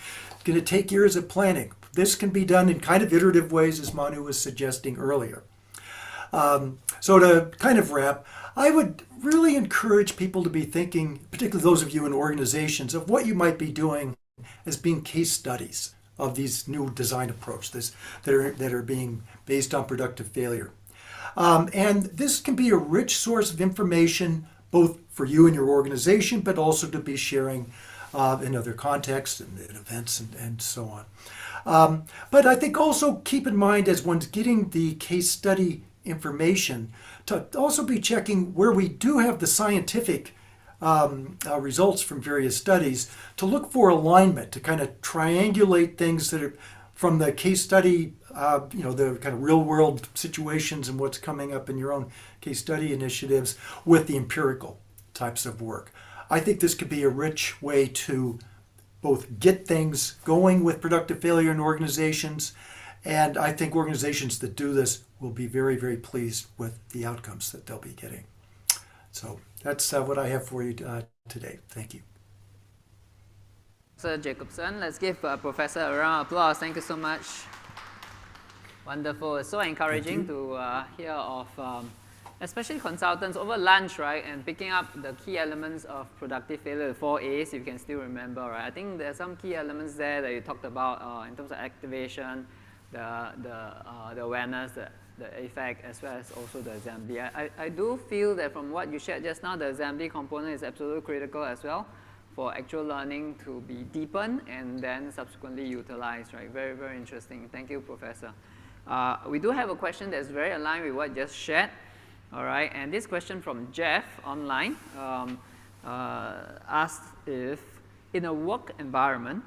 going to take years of planning. This can be done in kind of iterative ways, as Manu was suggesting earlier. So to kind of wrap, I would really encourage people to be thinking, particularly those of you in organizations, of what you might be doing as being case studies of these new design approaches that are being based on productive failure. And this can be a rich source of information, both for you and your organization, but also to be sharing in other contexts and in events and so on. But I think also keep in mind, as one's getting the case study information, to also be checking where we do have the scientific results from various studies, to look for alignment, to kind of triangulate things that are from the case study, the kind of real world situations and what's coming up in your own case study initiatives with the empirical types of work. I think this could be a rich way to both get things going with productive failure in organizations, and I think organizations that do this will be very, very pleased with the outcomes that they'll be getting. So that's what I have for you today. Thank you. Sir Jacobson, let's give Professor a round of applause. Thank you so much. Wonderful. It's so encouraging to hear of, especially consultants over lunch, right, and picking up the key elements of productive failure, the 4 A's, if you can still remember, right? I think there are some key elements there that you talked about in terms of activation, the awareness, the effect, as well as also the assembly. I do feel that from what you shared just now, the assembly component is absolutely critical as well for actual learning to be deepened and then subsequently utilized, right? Very, very interesting. Thank you, Professor. We do have a question that's very aligned with what just shared, all right? And this question from Jeff online asked if, in a work environment,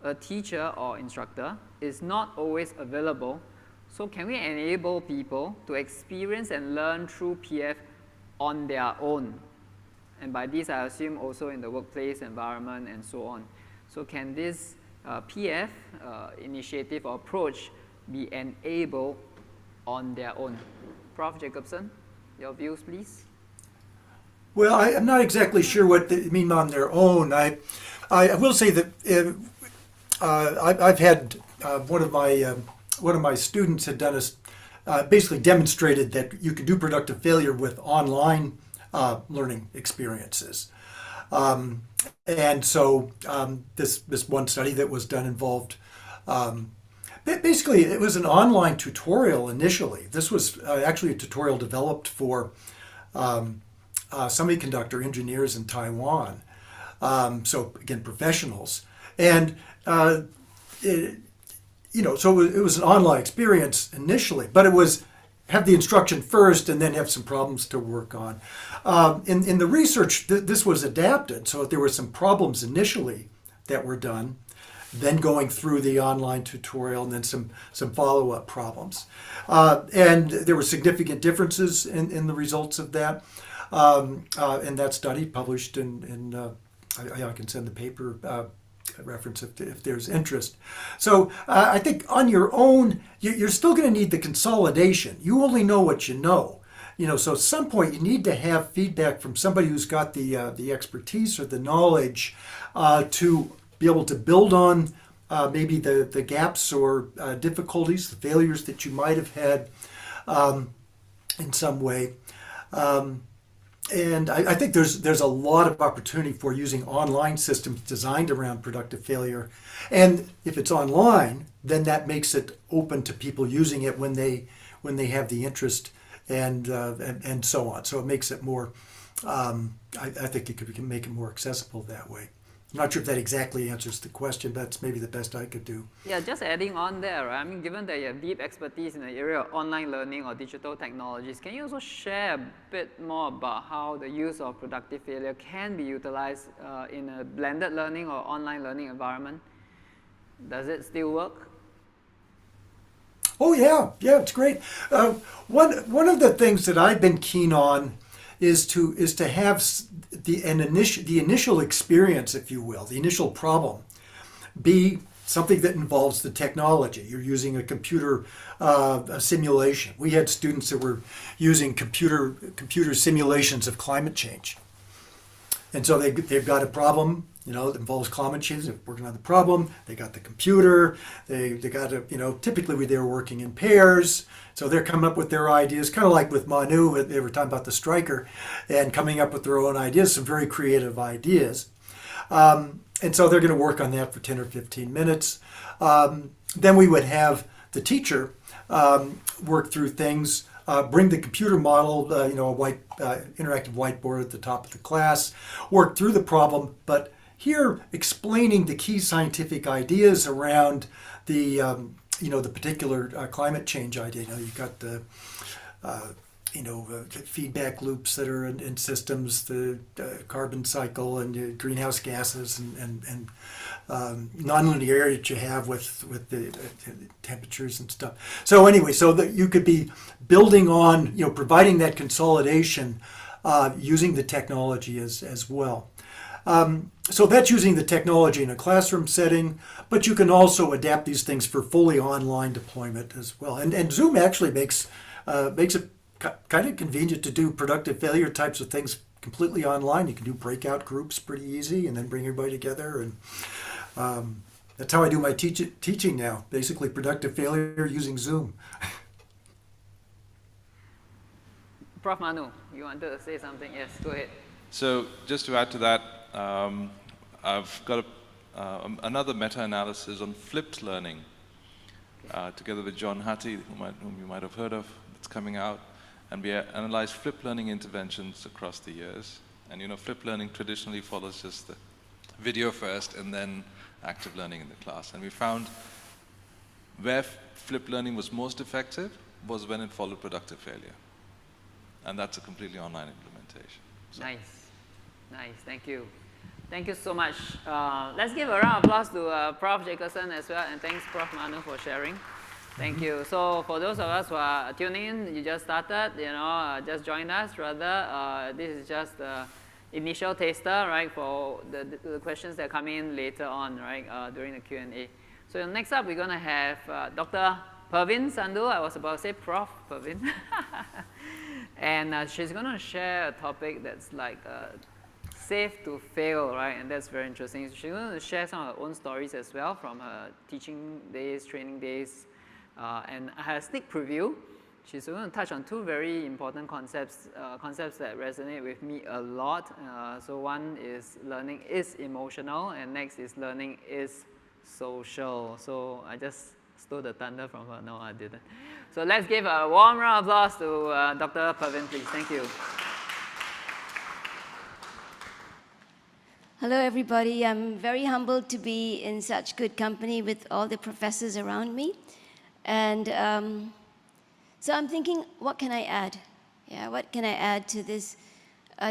a teacher or instructor is not always available, so can we enable people to experience and learn through PF on their own? And by this, I assume also in the workplace environment and so on. So can this PF initiative or approach be enabled on their own? Prof. Jacobson, your views, please. Well, I'm not exactly sure what they mean on their own. I will say that I've had one of my students had done basically demonstrated that you could do productive failure with online learning experiences. And so this one study that was done involved, basically it was an online tutorial initially. This was actually a tutorial developed for semiconductor engineers in Taiwan. So again, professionals. And so it was an online experience initially, but it was have the instruction first and then have some problems to work on. In the research, this was adapted, so there were some problems initially that were done, then going through the online tutorial and then some follow-up problems. And there were significant differences in the results of that. And that study published I can send the paper reference if there's interest. So I think on your own, you're still going to need the consolidation. You only know what you know. So at some point you need to have feedback from somebody who's got the expertise or the knowledge to be able to build on maybe the gaps or difficulties, the failures that you might have had in some way. And I think there's a lot of opportunity for using online systems designed around productive failure. And if it's online, then that makes it open to people using it when they have the interest and so on. So it makes it more, I think we can make it more accessible that way. I'm not sure if that exactly answers the question, but that's maybe the best I could do. Yeah, just adding on there, right? I mean, given that you have deep expertise in the area of online learning or digital technologies, can you also share a bit more about how the use of productive failure can be utilized in a blended learning or online learning environment? Does it still work? Oh yeah, it's great. One of the things that I've been keen on is to have the initial experience, if you will, the initial problem, be something that involves the technology. You're using a computer a simulation. We had students that were using computer simulations of climate change. And so they've got a problem, that involves climate change. They're working on the problem. They got the computer. They got typically they were working in pairs. So they're coming up with their ideas, kind of like with Manu, they were talking about the striker, and coming up with their own ideas, some very creative ideas. And so they're going to work on that for 10 or 15 minutes. Then we would have the teacher work through things, bring the computer model, a interactive whiteboard at the top of the class, work through the problem, but here explaining the key scientific ideas around the particular climate change idea. You've got the feedback loops that are in systems, the carbon cycle and greenhouse gases and nonlinearity that you have with the temperatures and stuff. So anyway, so that you could be building on, providing that consolidation using the technology as well. So that's using the technology in a classroom setting, but you can also adapt these things for fully online deployment as well. And Zoom actually makes it kind of convenient to do productive failure types of things completely online. You can do breakout groups pretty easy and then bring everybody together. And that's how I do my teaching now, basically productive failure using Zoom. Prof. Manu, you wanted to say something? Yes, go ahead. So just to add to that, I've got another meta-analysis on flipped learning, together with John Hattie, whom you might have heard of. It's coming out. And we analyzed flipped learning interventions across the years. And flipped learning traditionally follows just the video first and then active learning in the class. And we found where flipped learning was most effective was when it followed productive failure. And that's a completely online implementation. So. Nice, thank you. Thank you so much. Let's give a round of applause to Prof. Jacobson as well, and thanks Prof. Manu for sharing. Thank you. So for those of us who are tuning in, you just started, just joined us rather. This is just the initial taster, right, for the questions that come in later on, right, during the Q&A. So next up, we're going to have Dr. Pravin Sandhu. I was about to say Prof. Pravin. And she's going to share a topic that's like safe to fail, right? And that's very interesting. She's going to share some of her own stories as well from her teaching days, training days, and her sneak preview. She's going to touch on two very important concepts that resonate with me a lot. So one is learning is emotional, and next is learning is social. So I just stole the thunder from her. No, I didn't. So let's give a warm round of applause to Dr. Pravin, please. Thank you. Hello, everybody. I'm very humbled to be in such good company with all the professors around me. And so I'm thinking, what can I add? Yeah, what can I add to this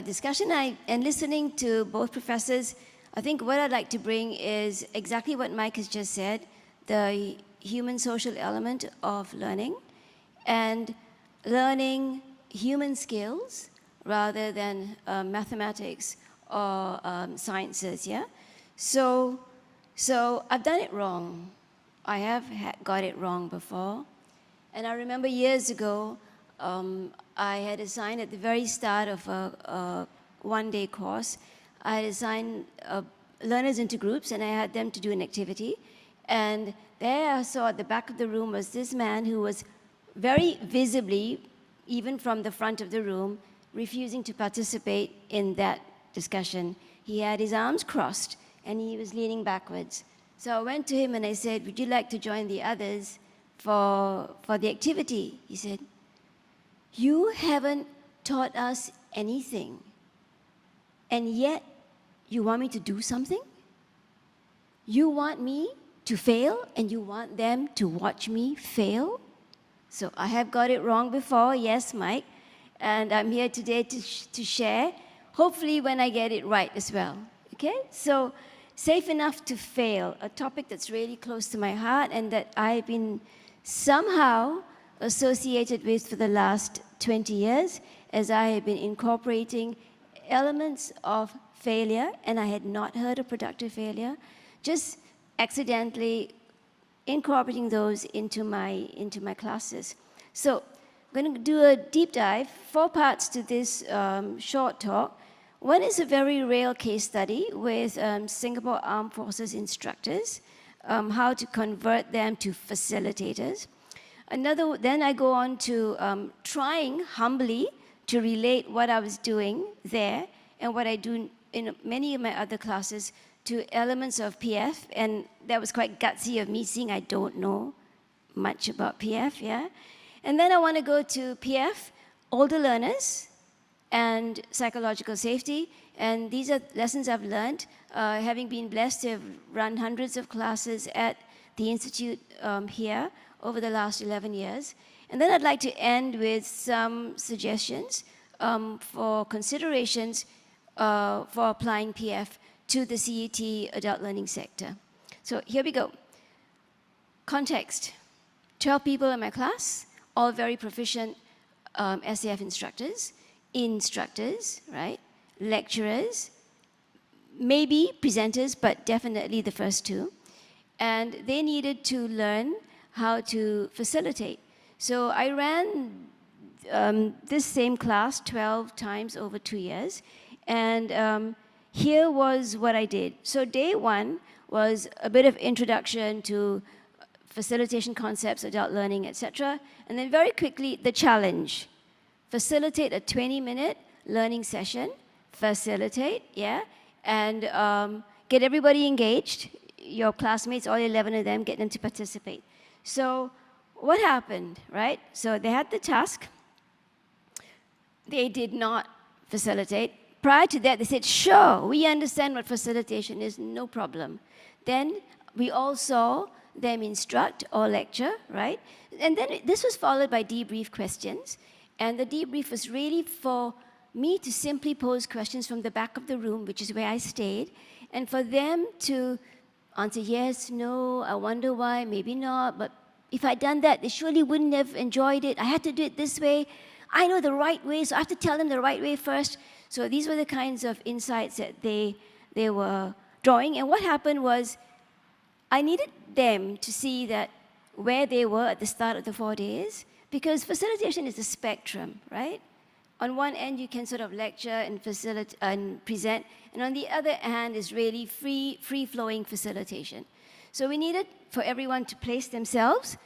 discussion? And listening to both professors, I think what I'd like to bring is exactly what Mike has just said, the human social element of learning, and learning human skills rather than mathematics or sciences, yeah? So I've done it wrong. I have got it wrong before. And I remember years ago, I had assigned at the very start of a one-day course, I had assigned learners into groups, and I had them to do an activity. And there I saw at the back of the room was this man who was very visibly, even from the front of the room, refusing to participate in that discussion. He had his arms crossed, and he was leaning backwards. So I went to him and I said, would you like to join the others for the activity? He said, you haven't taught us anything, and yet you want me to do something? You want me to fail, and you want them to watch me fail? So I have got it wrong before, yes, Mike, and I'm here today to share, hopefully when I get it right as well, okay? So safe enough to fail, a topic that's really close to my heart and that I've been somehow associated with for the last 20 years, as I have been incorporating elements of failure, and I had not heard of productive failure, just accidentally incorporating those into my classes. So I'm going to do a deep dive, 4 parts to this short talk. One is a very real case study with Singapore Armed Forces instructors, how to convert them to facilitators. Then I go on to trying humbly to relate what I was doing there and what I do in many of my other classes to elements of PF, and that was quite gutsy of me, seeing I don't know much about PF, yeah? And then I want to go to PF, older learners, and psychological safety, and these are lessons I've learned, having been blessed to have run hundreds of classes at the Institute here over the last 11 years. And then I'd like to end with some suggestions for considerations for applying PF to the CET adult learning sector. So here we go. Context. 12 people in my class, all very proficient SAF instructors, right? Lecturers, maybe presenters, but definitely the first 2. And they needed to learn how to facilitate. So I ran this same class 12 times over 2 years, and here was what I did. So day 1 was a bit of introduction to facilitation concepts, adult learning, etc. And then very quickly, the challenge. Facilitate a 20-minute learning session, facilitate, yeah, and get everybody engaged, your classmates, all 11 of them, get them to participate. So what happened, right? So they had the task. They did not facilitate. Prior to that, they said, sure, we understand what facilitation is, no problem. Then we all saw them instruct or lecture, right? And then this was followed by debrief questions. And the debrief was really for me to simply pose questions from the back of the room, which is where I stayed, and for them to answer yes, no, I wonder why, maybe not, but if I'd done that, they surely wouldn't have enjoyed it. I had to do it this way. I know the right way, so I have to tell them the right way first. So these were the kinds of insights that they were drawing. And what happened was I needed them to see that where they were at the start of the 4 days, because facilitation is a spectrum, right? On one end, you can sort of lecture and present, and on the other hand is really free-flowing facilitation. So we needed for everyone to place themselves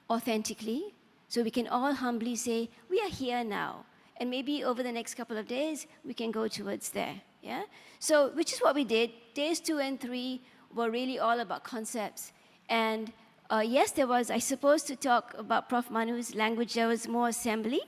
authentically, so we can all humbly say, we are here now. And maybe over the next couple of days, we can go towards there, yeah? So, which is what we did. Days 2 and 3 were really all about concepts. And yes, there was, I suppose, to talk about Prof. Manu's language, there was more assembly,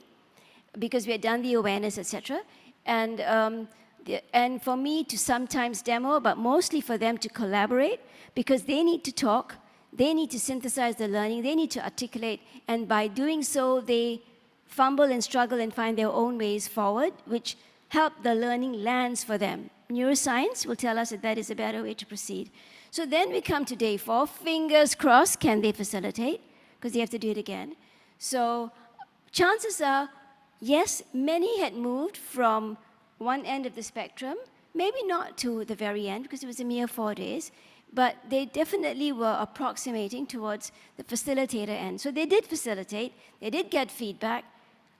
because we had done the awareness, etc. And for me to sometimes demo, but mostly for them to collaborate, because they need to talk, they need to synthesize the learning, they need to articulate, and by doing so, they fumble and struggle and find their own ways forward, which help the learning lands for them. Neuroscience will tell us that that is a better way to proceed. So then we come to day 4, fingers crossed, can they facilitate? Because they have to do it again. So chances are, yes, many had moved from one end of the spectrum, maybe not to the very end, because it was a mere 4 days, but they definitely were approximating towards the facilitator end. So they did facilitate, they did get feedback.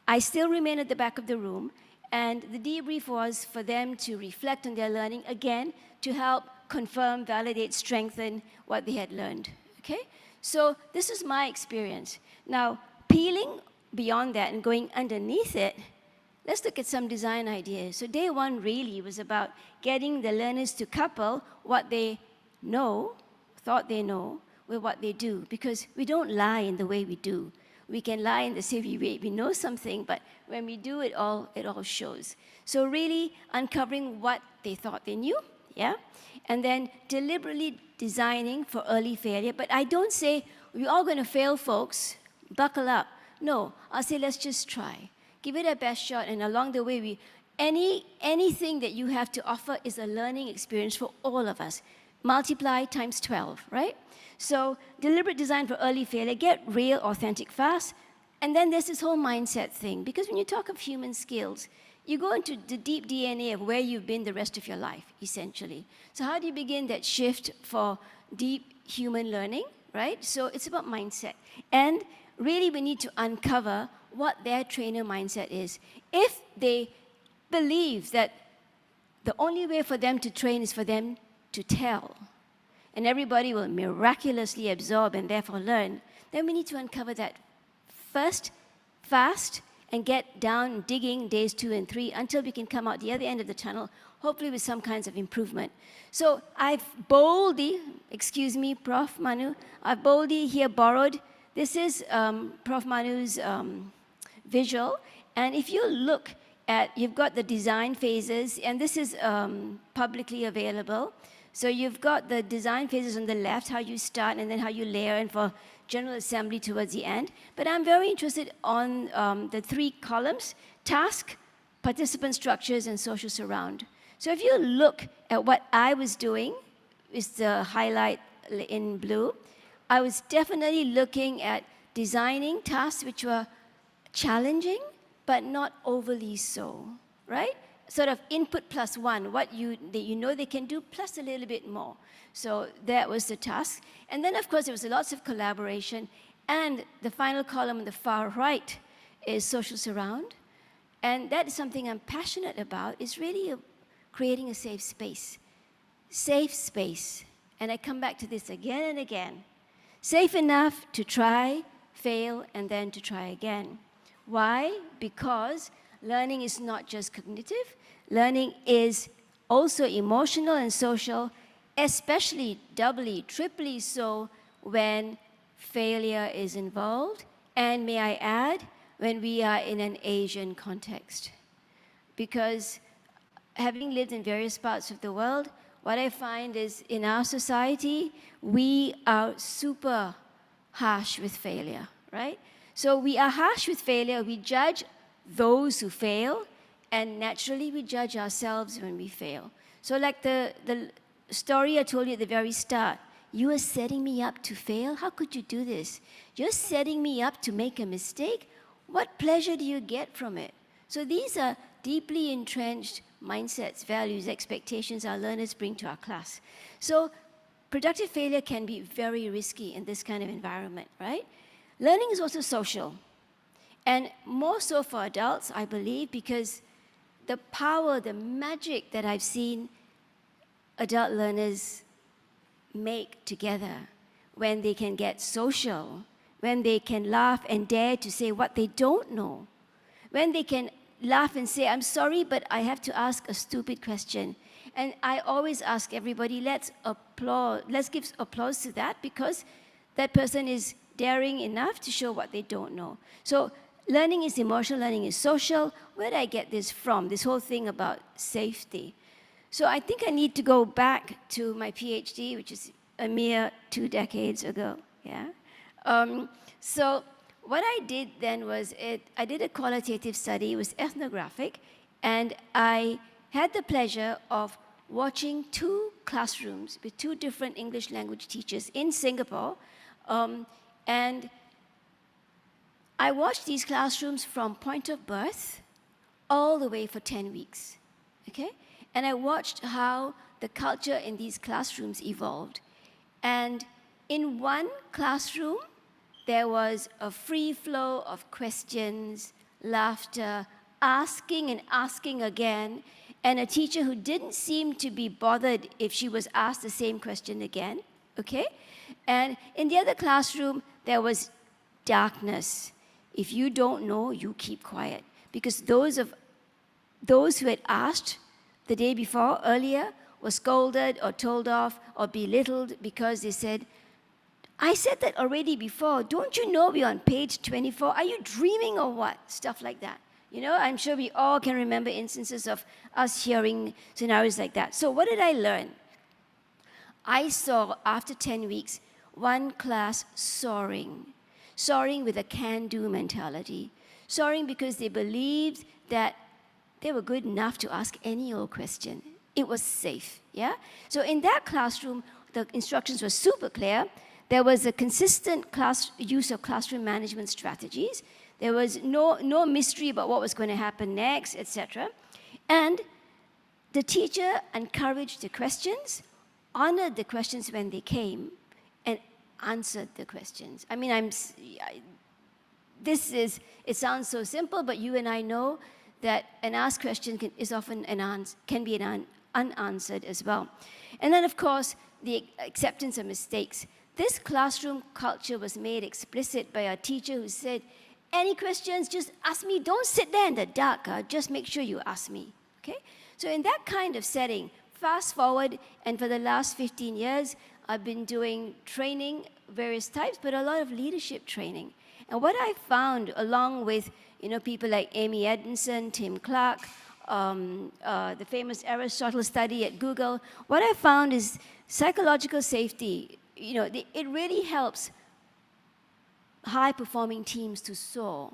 I still remain at the back of the room, and the debrief was for them to reflect on their learning, again, to help confirm, validate, strengthen what they had learned, okay? So this is my experience. Now, peeling beyond that and going underneath it, let's look at some design ideas. So day 1 really was about getting the learners to couple what they know, thought they know, with what they do, because we don't lie in the way we do. We can lie in the same way we know something, but when we do it all shows. So really uncovering what they thought they knew, yeah? And then deliberately designing for early failure. But I don't say, we're all going to fail, folks, buckle up. No, I'll say, let's just try. Give it our best shot, and along the way, anything that you have to offer is a learning experience for all of us. multiply times 12, right? So deliberate design for early failure, get real, authentic, fast. And then there's this whole mindset thing, because when you talk of human skills, you go into the deep DNA of where you've been the rest of your life, essentially. So how do you begin that shift for deep human learning, right? So it's about mindset. And really we need to uncover what their trainer mindset is. If they believe that the only way for them to train is for them to tell, and everybody will miraculously absorb and therefore learn, then we need to uncover that first, fast, and get down digging days 2 and 3 until we can come out the other end of the tunnel, hopefully with some kinds of improvement. So I've boldly, excuse me, Prof. Manu, I've boldly here borrowed, this is Prof. Manu's visual, and if you look at, you've got the design phases, and this is publicly available. So you've got the design phases on the left, how you start and then how you layer, and for general assembly towards the end. But I'm very interested on the 3 columns: task, participant structures, and social surround. So if you look at what I was doing, is the highlight in blue, I was definitely looking at designing tasks which were challenging, but not overly so, right? Sort of input plus 1, what you know they can do, plus a little bit more. So that was the task. And then, of course, there was lots of collaboration. And the final column on the far right is social surround. And that is something I'm passionate about, is really creating a safe space. Safe space. And I come back to this again and again. Safe enough to try, fail, and then to try again. Why? Because learning is not just cognitive. Learning is also emotional and social, especially doubly, triply so when failure is involved, and may I add, when we are in an Asian context. Because having lived in various parts of the world, what I find is in our society, we are super harsh with failure, right? So we are harsh with failure. We judge those who fail, and naturally we judge ourselves when we fail. So like the story I told you at the very start, you are setting me up to fail? How could you do this? You're setting me up to make a mistake? What pleasure do you get from it? So these are deeply entrenched mindsets, values, expectations our learners bring to our class. So productive failure can be very risky in this kind of environment, right? Learning is also social. And more so for adults, I believe, because the power, the magic that I've seen adult learners make together when they can get social, when they can laugh and dare to say what they don't know, when they can laugh and say, I'm sorry, but I have to ask a stupid question. And I always ask everybody, let's give applause to that, because that person is daring enough to show what they don't know. So learning is emotional, learning is social. Where did I get this from, this whole thing about safety? So I think I need to go back to my PhD, which is a mere 2 decades ago, yeah? So what I did then was, I did a qualitative study. It was ethnographic, and I had the pleasure of watching 2 classrooms with 2 different English language teachers in Singapore, and I watched these classrooms from point of birth all the way for 10 weeks, okay? And I watched how the culture in these classrooms evolved. And in one classroom, there was a free flow of questions, laughter, asking and asking again, and a teacher who didn't seem to be bothered if she was asked the same question again, okay? And in the other classroom, there was darkness. If you don't know, you keep quiet. Because those who had asked the day before, earlier, were scolded or told off or belittled because they said, I said that already before. Don't you know we're on page 24? Are you dreaming or what? Stuff like that. You know, I'm sure we all can remember instances of us hearing scenarios like that. So what did I learn? I saw, after 10 weeks, one class soaring with a can-do mentality, soaring because they believed that they were good enough to ask any old question. it was safe, yeah? So in that classroom, the instructions were super clear. There was a consistent use of classroom management strategies. There was no mystery about what was going to happen next, etc. And the teacher encouraged the questions, honored the questions when they came, and answered the questions. I mean, it sounds so simple, but you and I know that an asked question is often can be unanswered as well. And then, of course, the acceptance of mistakes. This classroom culture was made explicit by our teacher who said, any questions, just ask me. Don't sit there in the dark. Just make sure you ask me, okay? So in that kind of setting, fast forward, and for the last 15 years, I've been doing training, various types, but a lot of leadership training. And what I found, along with people like Amy Edmondson, Tim Clark, the famous Aristotle study at Google, what I found is psychological safety. It really helps high-performing teams to soar.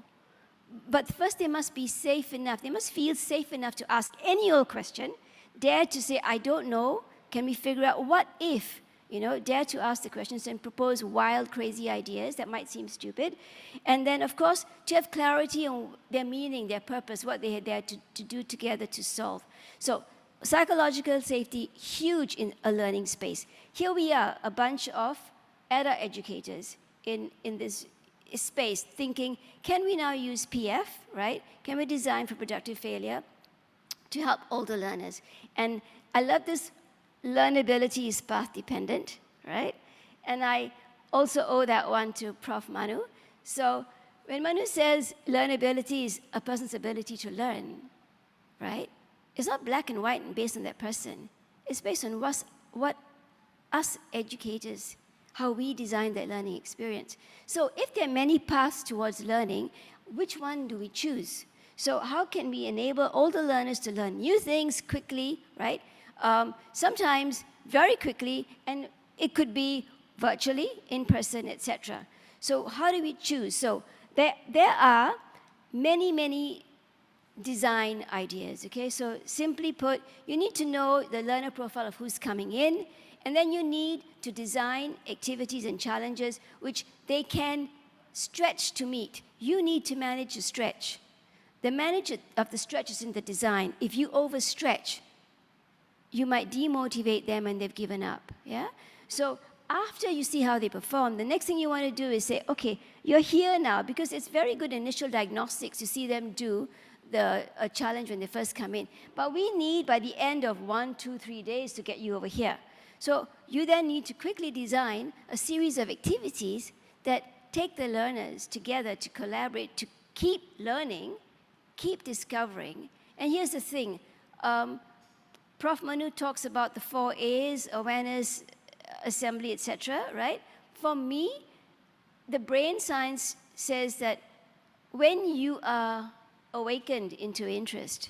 But first, they must be safe enough. They must feel safe enough to ask any old question, dare to say, I don't know, can we figure out what if? Dare to ask the questions and propose wild, crazy ideas that might seem stupid. And then, of course, to have clarity on their meaning, their purpose, what they are there to do together to solve. So psychological safety, huge in a learning space. Here we are, a bunch of adult educators in this space thinking, can we now use PF, right? Can we design for productive failure to help older learners? And I love this. Learnability is path dependent, right? And I also owe that one to Prof. Manu. So when Manu says learnability is a person's ability to learn, right? It's not black and white and based on that person. It's based on what us educators, how we design that learning experience. So if there are many paths towards learning, which one do we choose? So how can we enable older learners to learn new things quickly, right? Sometimes very quickly, and it could be virtually, in person, etc. So how do we choose? So there are many design ideas, okay? So simply put, you need to know the learner profile of who's coming in, and then you need to design activities and challenges which they can stretch to meet. You need to manage the stretch. The manager of the stretch is in the design. If you overstretch, you might demotivate them and they've given up, yeah? So after you see how they perform, the next thing you want to do is say, okay, you're here now, because it's very good initial diagnostics to see them do a challenge when they first come in. But we need, by the end of 1, 2, 3 days, to get you over here. So you then need to quickly design a series of activities that take the learners together to collaborate, to keep learning, keep discovering. And here's the thing. Prof. Manu talks about the 4 A's, awareness, assembly, etc., right? For me, the brain science says that when you are awakened into interest,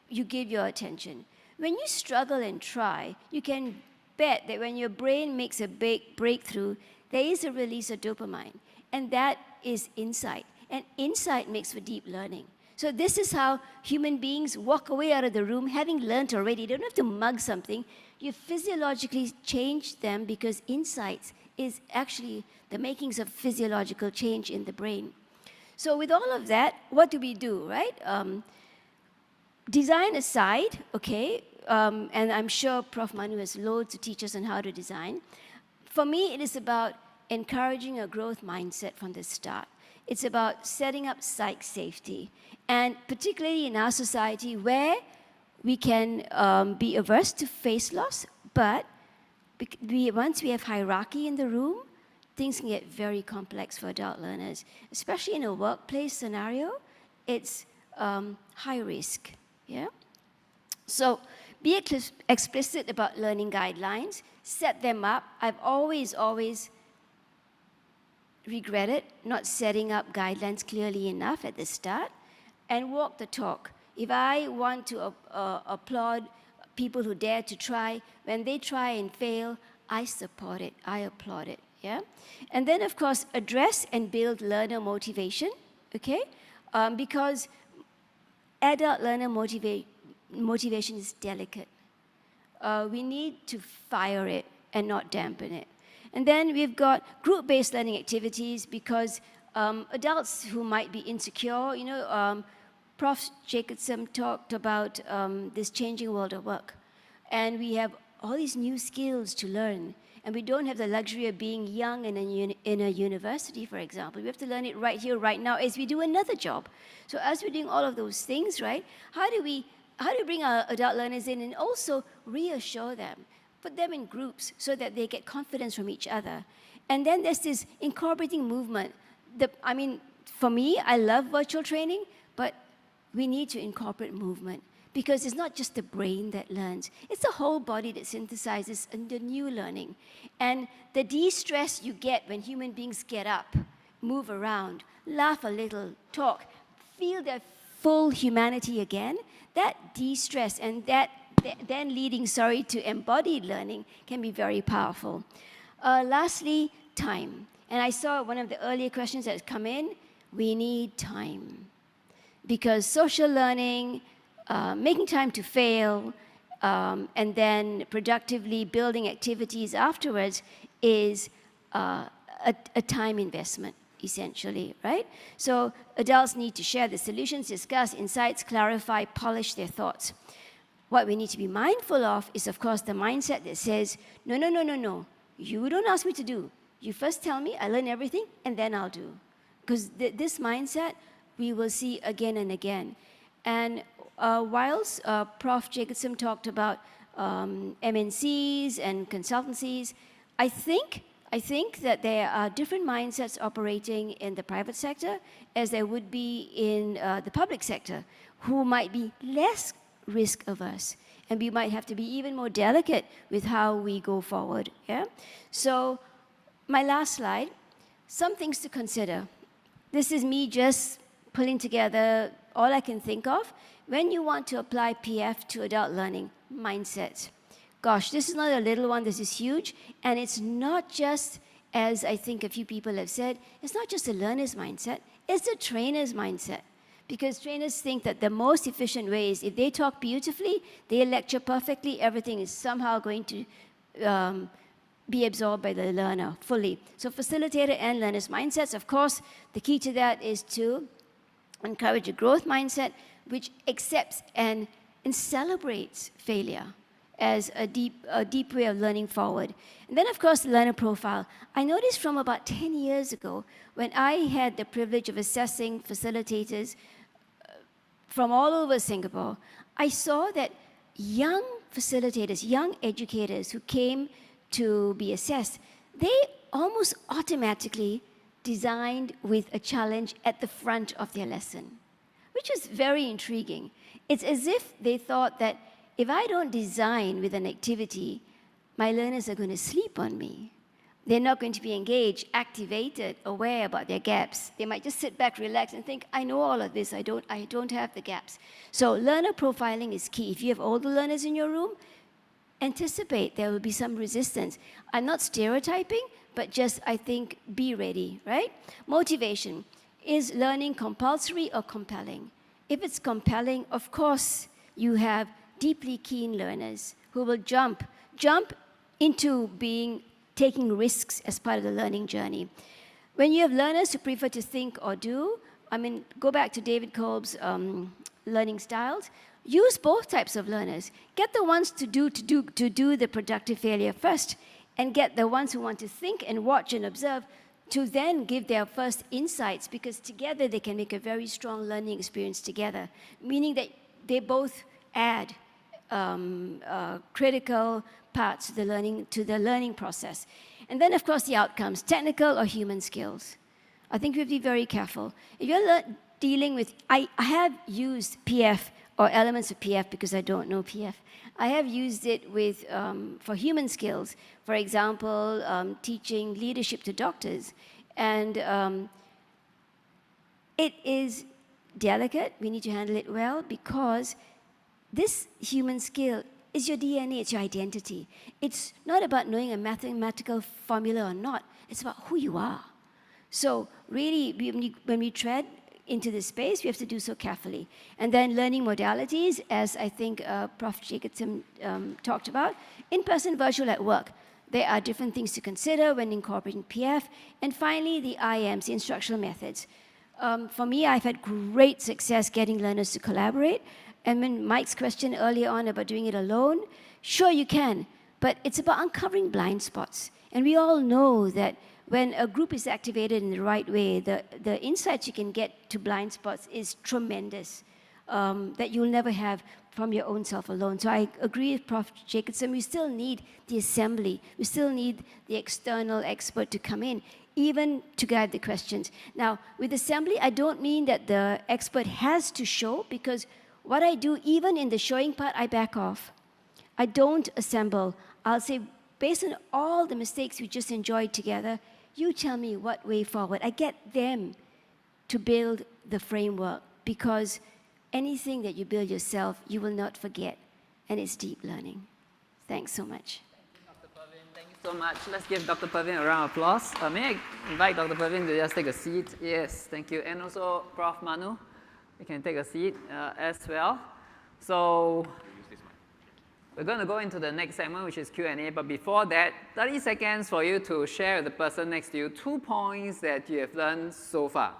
you give your attention. When you struggle and try, you can bet that when your brain makes a big breakthrough, there is a release of dopamine, and that is insight. And insight makes for deep learning. So this is how human beings walk away out of the room having learned already. They don't have to mug something. You physiologically change them because insights is actually the makings of physiological change in the brain. So with all of that, what do we do, right? Design aside, okay, and I'm sure Prof. Manu has loads to teach us on how to design. For me, it is about encouraging a growth mindset from the start. It's about setting up psych safety. And particularly in our society where we can be averse to face loss, but once we have hierarchy in the room, things can get very complex for adult learners. Especially in a workplace scenario, it's high risk, yeah? So be explicit about learning guidelines, set them up. I've always regretted not setting up guidelines clearly enough at the start, and walk the talk. If I want to applaud people who dare to try, when they try and fail, I support it, I applaud it, yeah? And then, of course, address and build learner motivation, okay? Because adult learner motivation is delicate, we need to fire it and not dampen it. And then we've got group-based learning activities because adults who might be insecure, Prof. Jacobson talked about this changing world of work. And we have all these new skills to learn. And we don't have the luxury of being young in a university, for example. We have to learn it right here, right now, as we do another job. So as we're doing all of those things, right, how do we bring our adult learners in and also reassure them, put them in groups so that they get confidence from each other? And then there's this incorporating movement. For me, I love virtual training, but we need to incorporate movement because it's not just the brain that learns. It's the whole body that synthesizes the new learning. And the de-stress you get when human beings get up, move around, laugh a little, talk, feel their full humanity again, that de-stress and that then leading, to embodied learning can be very powerful. Lastly, time. And I saw one of the earlier questions that has come in. We need time. Because social learning, making time to fail, and then productively building activities afterwards is a time investment, essentially, right? So adults need to share the solutions, discuss insights, clarify, polish their thoughts. What we need to be mindful of is, of course, the mindset that says, no, you don't ask me to do. You first tell me, I learn everything, and then I'll do. Because this mindset, we will see again and again. And whilst Prof. Jacobson talked about MNCs and consultancies, I think that there are different mindsets operating in the private sector as there would be in the public sector, who might be less risk averse. And we might have to be even more delicate with how we go forward. Yeah? So my last slide, some things to consider. This is me just pulling together all I can think of. When you want to apply PF to adult learning, mindset. Gosh, this is not a little one, this is huge. And it's not just, as I think a few people have said, it's not just the learner's mindset, it's the trainer's mindset. Because trainers think that the most efficient way is if they talk beautifully, they lecture perfectly, everything is somehow going to be absorbed by the learner fully. So facilitator and learner's mindsets, of course, the key to that is to encourage a growth mindset which accepts and celebrates failure as a deep way of learning forward. And then, of course, the learner profile. I noticed from about 10 years ago, when I had the privilege of assessing facilitators from all over Singapore, I saw that young facilitators, young educators who came to be assessed, they almost automatically designed with a challenge at the front of their lesson, which is very intriguing. It's as if they thought that if I don't design with an activity, my learners are going to sleep on me. They're not going to be engaged, activated, aware about their gaps. They might just sit back, relax, and think, I know all of this, I don't have the gaps. So learner profiling is key. If you have older learners in your room, anticipate there will be some resistance. I'm not stereotyping, but just, I think, be ready, right? Motivation. Is learning compulsory or compelling? If it's compelling, of course, you have deeply keen learners who will jump into taking risks as part of the learning journey. When you have learners who prefer to think or do, go back to David Kolb's learning styles, use both types of learners. Get the ones to do the productive failure first, and get the ones who want to think and watch and observe to then give their first insights, because together they can make a very strong learning experience together, meaning that they both add critical parts to the learning process. And then, of course, the outcomes, technical or human skills. I think we have to be very careful. If you're dealing with, I have used PF or elements of PF because I don't know PF. I have used it for human skills, for example, teaching leadership to doctors. And it is delicate. We need to handle it well because this human skill is your DNA, it's your identity. It's not about knowing a mathematical formula or not. It's about who you are. So really, when we tread into this space, we have to do so carefully. And then learning modalities, as I think Prof. Jacobson talked about, in-person, virtual, at work. There are different things to consider when incorporating PF. And finally, the IMs, the instructional methods. For me, I've had great success getting learners to collaborate. And when Mike's question earlier on about doing it alone, sure you can, but it's about uncovering blind spots. And we all know that when a group is activated in the right way, the insights you can get to blind spots is tremendous, that you'll never have from your own self alone. So I agree with Prof. Jacobson, we still need the assembly. We still need the external expert to come in, even to guide the questions. Now, with assembly, I don't mean that the expert has to show, because what I do, even in the showing part, I back off. I don't assemble. I'll say, based on all the mistakes we just enjoyed together, you tell me what way forward. I get them to build the framework, because anything that you build yourself, you will not forget, and it's deep learning. Thanks so much. Dr. Pravin, thank you so much. Let's give Dr. Pravin a round of applause. May I invite Dr. Pravin to just take a seat? Yes, thank you. And also Prof. Manu, you can take a seat as well. So we're going to go into the next segment, which is Q&A. But before that, 30 seconds for you to share with the person next to you 2 points that you have learned so far.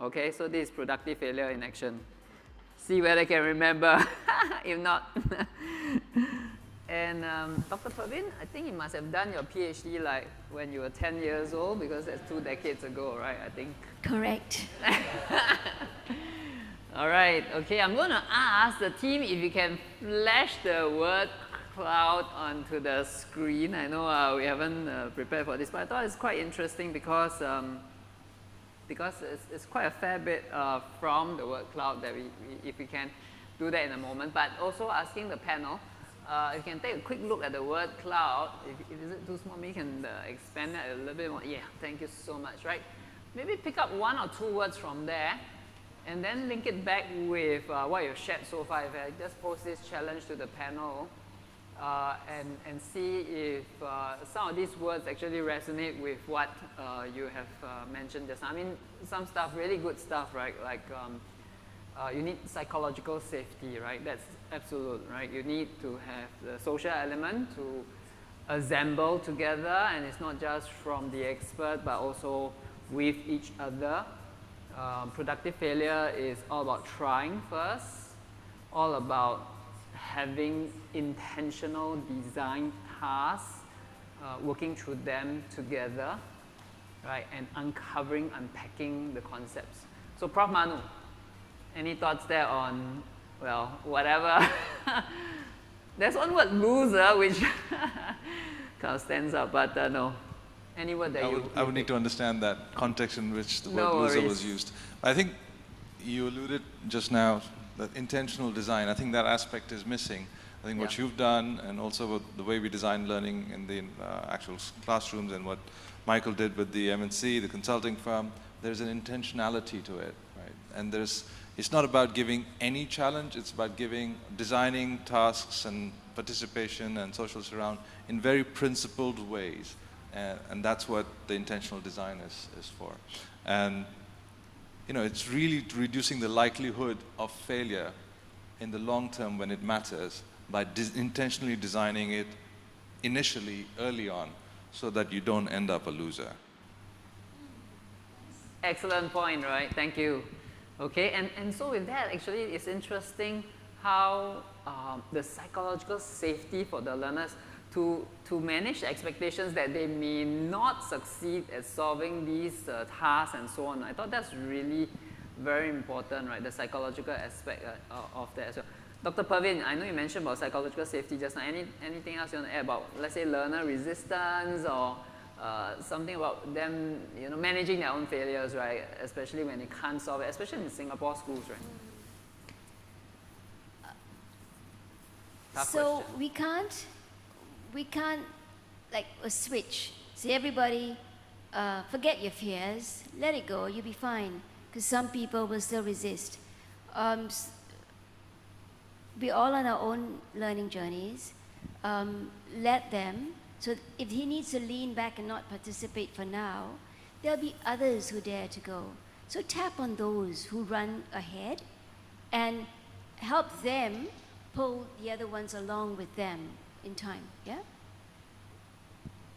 Okay, so this is productive failure in action. See whether I can remember. If not. And Dr. Pravin, I think you must have done your PhD like when you were 10 years old, because that's 2 decades ago, right? I think. Correct. All right, okay, I'm going to ask the team if you can flash the word cloud onto the screen. I know we haven't prepared for this, but I thought it's quite interesting because it's quite a fair bit from the word cloud that if we can do that in a moment. But also asking the panel, if you can take a quick look at the word cloud. If is it too small, maybe you can expand that a little bit more. Yeah, thank you so much, right? Maybe pick up 1 or 2 words from there, and then link it back with what you've shared so far. If I just pose this challenge to the panel and see if some of these words actually resonate with what you have mentioned just now. I mean, some stuff, really good stuff, right? Like you need psychological safety, right? That's absolute, right? You need to have the social element to assemble together, and it's not just from the expert, but also with each other. Productive failure is all about trying first, all about having intentional design tasks, working through them together, right, and uncovering, unpacking the concepts. So Prof. Manu, any thoughts there on, well, whatever? There's one word, loser, which kind of stands out, but no. Any word that I would need to understand that context in which the word loser was used. I think you alluded just now that intentional design, I think that aspect is missing. I think what you've done, and also the way we design learning in the actual classrooms, and what Michael did with the MNC, the consulting firm, there's an intentionality to it, right? And it's not about giving any challenge, it's about designing tasks and participation and social surround in very principled ways. And that's what the intentional design is for. And it's really reducing the likelihood of failure in the long term when it matters by intentionally designing it initially, early on, so that you don't end up a loser. Excellent point, right? Thank you. Okay, and so with that, actually, it's interesting how the psychological safety for the learners to manage expectations that they may not succeed at solving these tasks and so on. I thought that's really very important, right? The psychological aspect of that as well. Dr. Pravin, I know you mentioned about psychological safety just now. Anything else you want to add about, let's say, learner resistance, or something about them, managing their own failures, right? Especially when they can't solve it, especially in Singapore schools, right? Tough So question. we can't like a switch. Say everybody, forget your fears, let it go, you'll be fine. Because some people will still resist. We're all on our own learning journeys. Let them. So if he needs to lean back and not participate for now, there'll be others who dare to go. So tap on those who run ahead and help them pull the other ones along with them in time, yeah?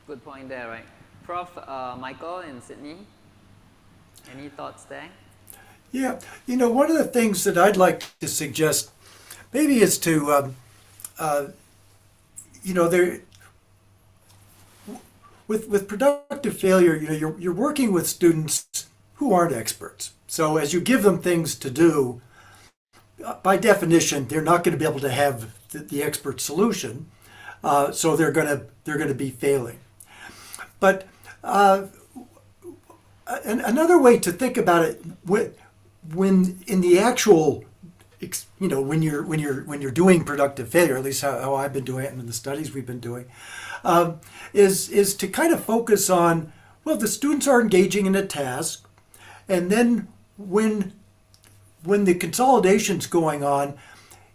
Good point there, right? Prof. Michael in Sydney, any thoughts there? Yeah, you know, one of the things that I'd like to suggest maybe is to, you know, with productive failure, you know, you're working with students who aren't experts. So as you give them things to do, by definition, they're not going to be able to have the expert solution. So they're going to be failing. But another way to think about it, when in the actual, you know, when you're doing productive failure, at least how I've been doing it and in the studies we've been doing, is to kind of focus on, well, the students are engaging in a task, and then when the consolidation's going on,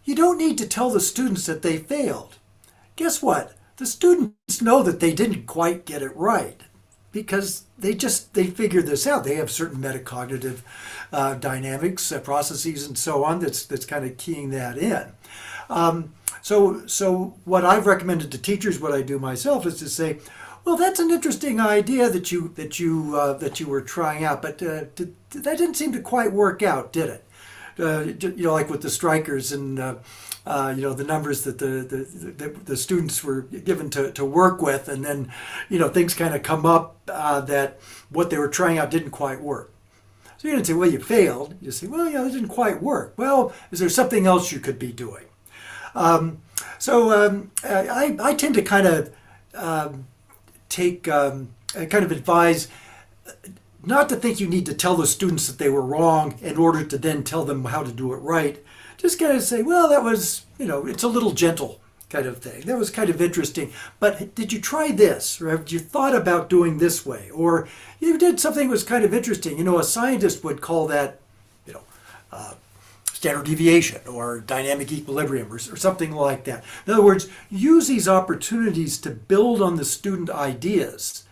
you don't need to tell the students that they failed. Guess what? The students know that they didn't quite get it right because they figure this out. They have certain metacognitive dynamics, processes, and so on that's kind of keying that in. So what I've recommended to teachers, what I do myself, is to say, well, that's an interesting idea that you were trying out, but that didn't seem to quite work out, did it? You know, like with the strikers and you know, the numbers that the students were given to work with, and then, you know, things kind of come up that what they were trying out didn't quite work. So you didn't say, well, you failed. You say, well, yeah, it didn't quite work. Well, is there something else you could be doing? So I tend to kind of kind of advise not to think you need to tell the students that they were wrong in order to then tell them how to do it right. Just kind of say, well, that was, you know, it's a little gentle kind of thing. That was kind of interesting. But did you try this? Or have you thought about doing this way? Or you did something that was kind of interesting. You know, a scientist would call that, you know, standard deviation or dynamic equilibrium or something like that. In other words, use these opportunities to build on the student ideas.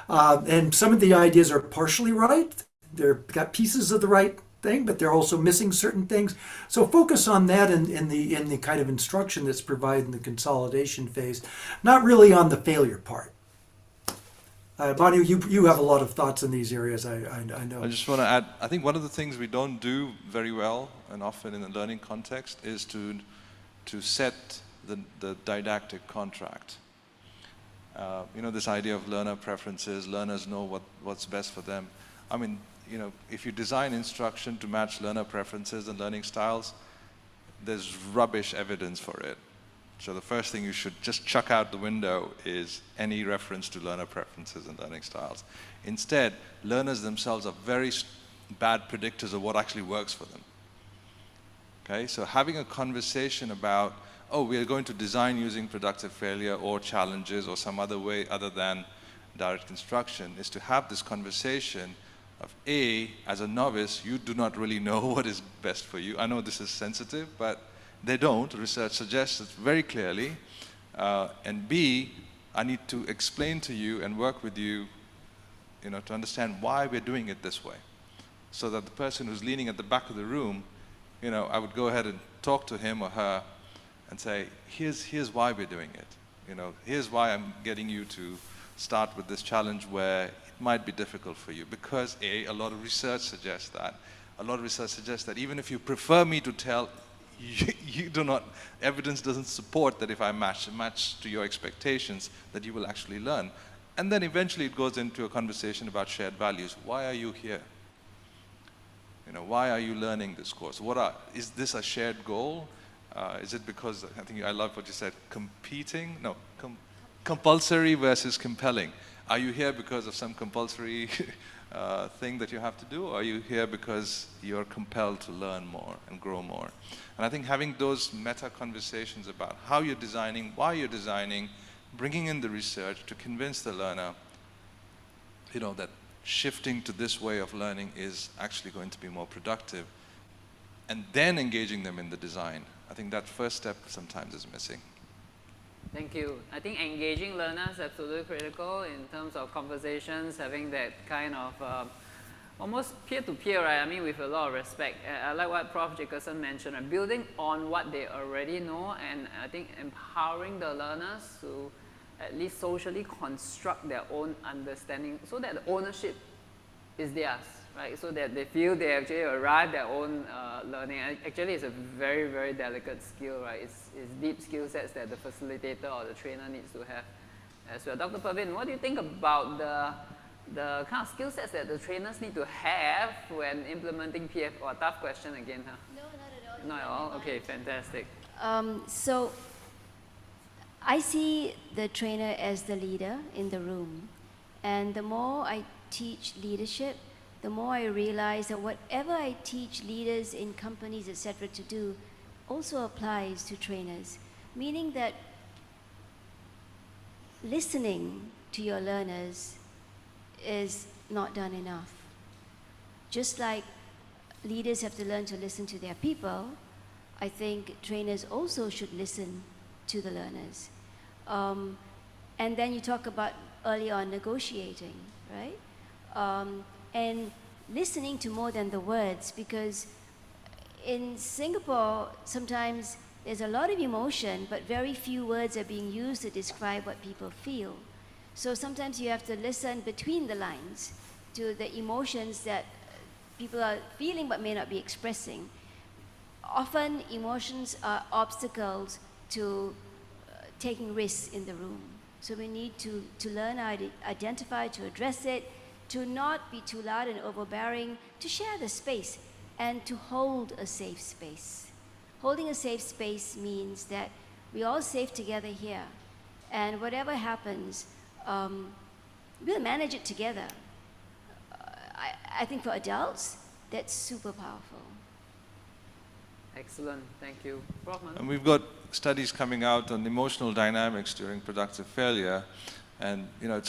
And some of the ideas are partially right. They've got pieces of the right thing, but they're also missing certain things. So focus on that in the kind of instruction that's provided in the consolidation phase, not really on the failure part. Bonnie, you have a lot of thoughts in these areas, I know. I just want to add, I think one of the things we don't do very well and often in the learning context is to set the didactic contract. You know, this idea of learner preferences, learners know what's best for them. I mean, you know, if you design instruction to match learner preferences and learning styles, there's rubbish evidence for it. So the first thing you should just chuck out the window is any reference to learner preferences and learning styles. Instead, learners themselves are very bad predictors of what actually works for them. Okay, so having a conversation about, oh, we are going to design using productive failure or challenges or some other way other than direct instruction, is to have this conversation of, A, as a novice, you do not really know what is best for you. I know this is sensitive, but they don't. Research suggests it very clearly. And B, I need to explain to you and work with you, you know, to understand why we're doing it this way. So that the person who's leaning at the back of the room, you know, I would go ahead and talk to him or her and say, here's why we're doing it. You know, here's why I'm getting you to start with this challenge where it might be difficult for you. Because A, a lot of research suggests that. A lot of research suggests that even if you prefer me to tell, you do not, evidence doesn't support that if I match to your expectations, that you will actually learn. And then eventually it goes into a conversation about shared values. Why are you here? You know, why are you learning this course? Is this a shared goal? Is it because, I think I love what you said, compulsory versus compelling. Are you here because of some compulsory thing that you have to do, or are you here because you're compelled to learn more and grow more? And I think having those meta conversations about how you're designing, why you're designing, bringing in the research to convince the learner, you know, that shifting to this way of learning is actually going to be more productive, and then engaging them in the design. I think that first step sometimes is missing. Thank you. I think engaging learners is absolutely critical in terms of conversations, having that kind of almost peer-to-peer, right? I mean, with a lot of respect. I like what Prof. Jacobson mentioned, right? Building on what they already know, and I think empowering the learners to at least socially construct their own understanding so that the ownership is theirs, right? So that they feel they actually arrive their own learning. And actually, it's a very, very delicate skill, right? It's deep skill sets that the facilitator or the trainer needs to have as well. Dr. Pravin, what do you think about the kind of skill sets that the trainers need to have when implementing PF? Or tough question again, huh? No, not at all. Not at all? Okay, fantastic. So I see the trainer as the leader in the room. And the more I teach leadership, the more I realize that whatever I teach leaders in companies, etc., to do also applies to trainers. Meaning that listening to your learners is not done enough. Just like leaders have to learn to listen to their people, I think trainers also should listen to the learners. And then you talk about early on negotiating, right? And listening to more than the words, because in Singapore, sometimes there's a lot of emotion, but very few words are being used to describe what people feel. So sometimes you have to listen between the lines to the emotions that people are feeling but may not be expressing. Often emotions are obstacles to taking risks in the room. So we need to learn how to identify, to address it, to not be too loud and overbearing, to share the space, and to hold a safe space. Holding a safe space means that we're all safe together here, and whatever happens, we'll manage it together. I think for adults, that's super powerful. Excellent, thank you. Prof. Manu? And we've got studies coming out on emotional dynamics during productive failure, and we're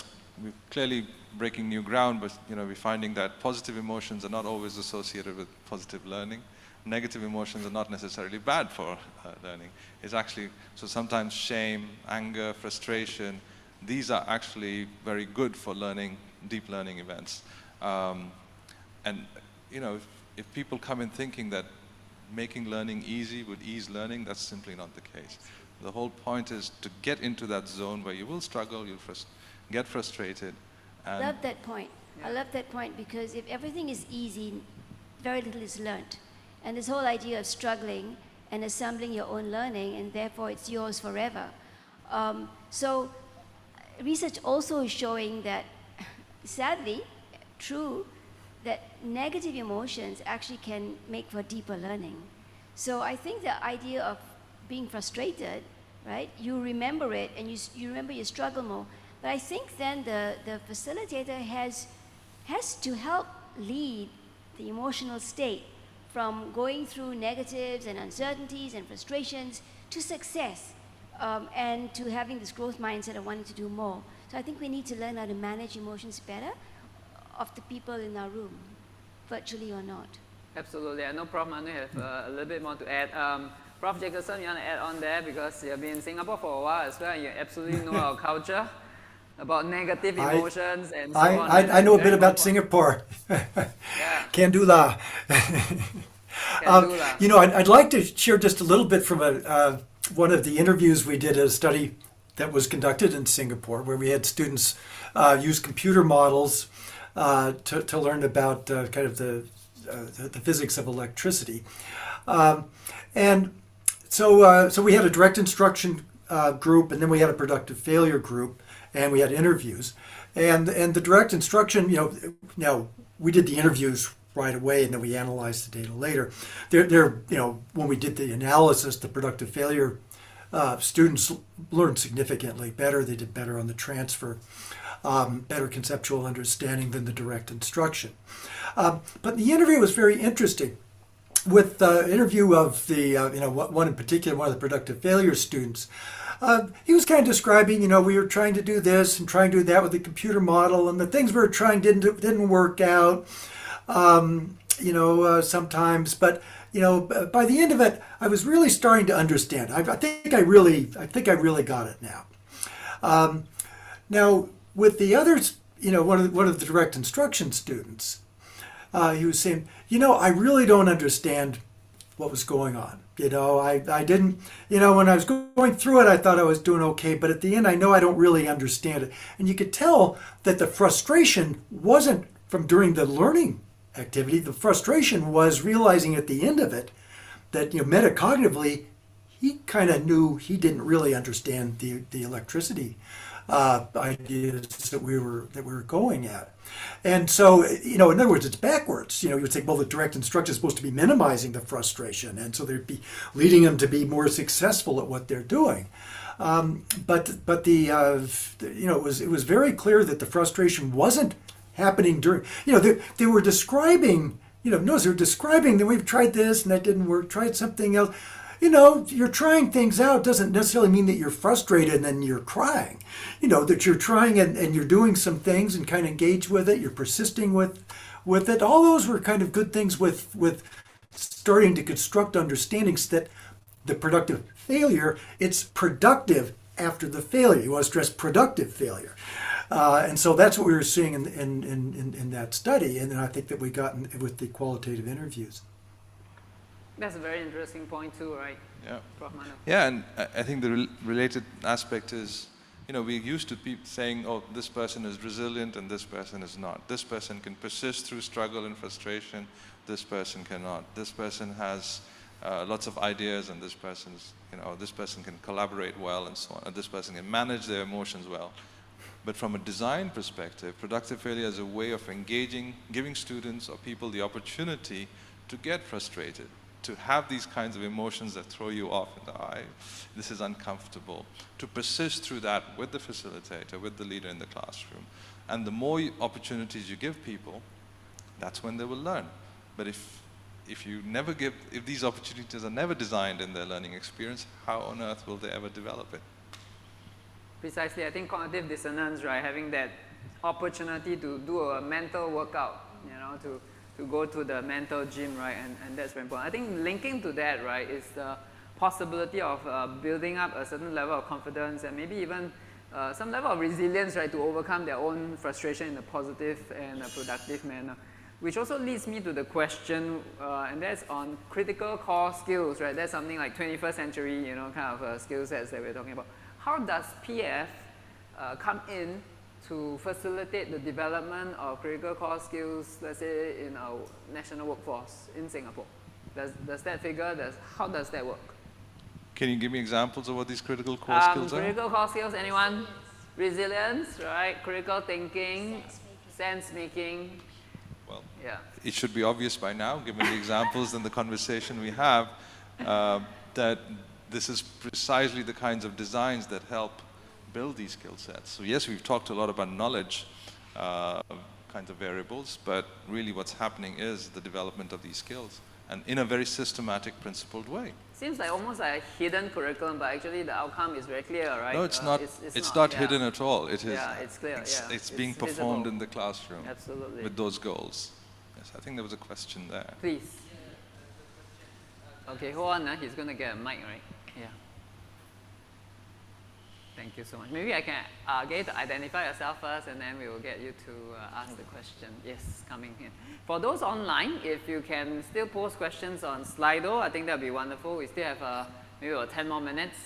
clearly breaking new ground, but we're finding that positive emotions are not always associated with positive learning. Negative emotions are not necessarily bad for learning. It's actually, so sometimes shame, anger, frustration, these are actually very good for learning, deep learning events. And if people come in thinking that making learning easy would ease learning, that's simply not the case. The whole point is to get into that zone where you will struggle, you'll get frustrated. I love that point. Yeah. I love that point, because if everything is easy, very little is learned. And this whole idea of struggling and assembling your own learning, and therefore it's yours forever. So research also is showing that, sadly, true, that negative emotions actually can make for deeper learning. So I think the idea of being frustrated, right, you remember it and you remember your struggle more. But I think then the facilitator has to help lead the emotional state from going through negatives and uncertainties and frustrations to success, and to having this growth mindset of wanting to do more. So I think we need to learn how to manage emotions better of the people in our room, virtually or not. Absolutely. I know Prof. Manu have a little bit more to add. Prof. Jacobson, you want to add on there, because you've been in Singapore for a while as well, and you absolutely know our culture about negative emotions and so on. I know a bit about Singapore. Can do la. I'd like to share just a little bit from one of the interviews we did, a study that was conducted in Singapore, where we had students use computer models to learn about kind of the physics of electricity. And so we had a direct instruction group, and then we had a productive failure group, and we had interviews. And the direct instruction, now we did the interviews right away, and then we analyzed the data later. When we did the analysis, the productive failure students learned significantly better. They did better on the transfer, better conceptual understanding than the direct instruction. But the interview was very interesting. With the interview of the, one in particular, one of the productive failure students, he was kind of describing, we were trying to do this and trying to do that with the computer model, and the things we were trying didn't work out, sometimes. But by the end of it, I was really starting to understand. I think I really got it now. Now with the others, one of the direct instruction students, he was saying, I really don't understand what was going on. I didn't, when I was going through it, I thought I was doing okay, but at the end, I know I don't really understand it. And you could tell that the frustration wasn't from during the learning activity. The frustration was realizing at the end of it that, metacognitively, he kind of knew he didn't really understand the electricity ideas that we were going at. And so, in other words, it's backwards. You would say, well, the direct instruction is supposed to be minimizing the frustration, and so they'd be leading them to be more successful at what they're doing. But it was very clear that the frustration wasn't happening during. They were describing. Notice they were describing that we've tried this and that didn't work. Tried something else. You're trying things out doesn't necessarily mean that you're frustrated and then you're crying. That you're trying and you're doing some things and kind of engage with it. You're persisting with it. All those were kind of good things with starting to construct understandings that the productive failure, it's productive after the failure. You want to stress productive failure. And so that's what we were seeing in that study. And then I think that we got with the qualitative interviews. That's a very interesting point too, right? Yeah. Prof. Manu. Yeah, and I think the related aspect is, we're used to people saying, oh, this person is resilient and this person is not. This person can persist through struggle and frustration. This person cannot. This person has lots of ideas, and this person's, this person can collaborate well and so on. And this person can manage their emotions well. But from a design perspective, productive failure is a way of engaging, giving students or people the opportunity to get frustrated, to have these kinds of emotions that throw you off in the eye. This is uncomfortable. To persist through that with the facilitator, with the leader in the classroom. And the more opportunities you give people, that's when they will learn. But if these opportunities are never designed in their learning experience, how on earth will they ever develop it? Precisely, I think cognitive dissonance, right? Having that opportunity to do a mental workout, to go to the mental gym, right? And that's very important. I think linking to that, right, is the possibility of building up a certain level of confidence and maybe even some level of resilience, right, to overcome their own frustration in a positive and a productive manner. Which also leads me to the question, and that's on critical core skills, right? That's something like 21st century, kind of skill sets that we're talking about. How does PF come in to facilitate the development of critical core skills, let's say, in our national workforce in Singapore? Does that figure, how does that work? Can you give me examples of what these critical core skills are? Critical core skills, anyone? Resilience, right? Critical thinking, sense making. Well, yeah. It should be obvious by now, given the examples and the conversation we have, that this is precisely the kinds of designs that help build these skill sets. So yes, we've talked a lot about knowledge kinds of variables, but really what's happening is the development of these skills, and in a very systematic, principled way. Seems like almost like a hidden curriculum, but actually the outcome is very clear, right? No, it's not. It's not hidden at all. It is. Yeah, it's clear. It's being performed visible in the classroom. Absolutely. With those goals. Yes, I think there was a question there. Please. Okay, hold on. He's going to get a mic, right? Yeah. Thank you so much. Maybe I can get you to identify yourself first, and then we will get you to ask the question. Yes, coming in. For those online, if you can still post questions on Slido, I think that would be wonderful. We still have maybe 10 more minutes,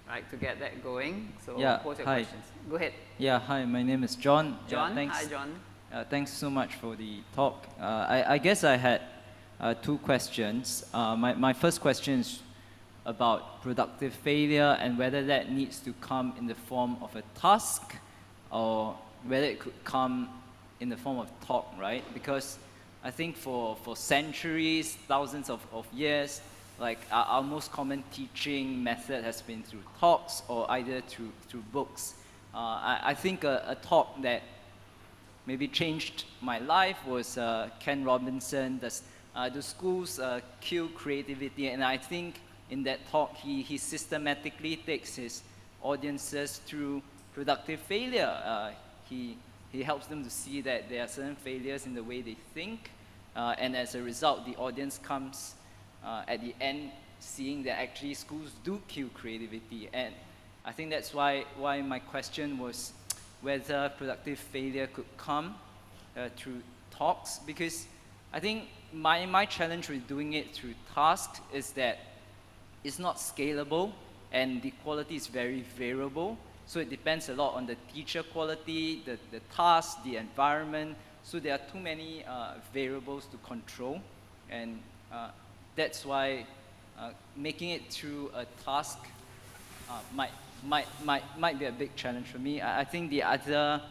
right, to get that going. So post your questions. Go ahead. Yeah, hi, my name is John. John, thanks. hi John. Thanks so much for the talk. I guess I had two questions. My first question is about productive failure and whether that needs to come in the form of a task or whether it could come in the form of talk, right? Because I think for centuries, thousands of years, like our most common teaching method has been through talks or either through books. I think a talk that maybe changed my life was Ken Robinson, Do Schools Kill Creativity? And I think in that talk, he systematically takes his audiences through productive failure. He helps them to see that there are certain failures in the way they think, and as a result, the audience comes at the end seeing that actually schools do kill creativity. And I think that's why my question was whether productive failure could come through talks, because I think my challenge with doing it through tasks is that it's not scalable and the quality is very variable. So it depends a lot on the teacher quality, the task, the environment. So there are too many variables to control, and that's why making it through a task might be a big challenge for me. I think the other.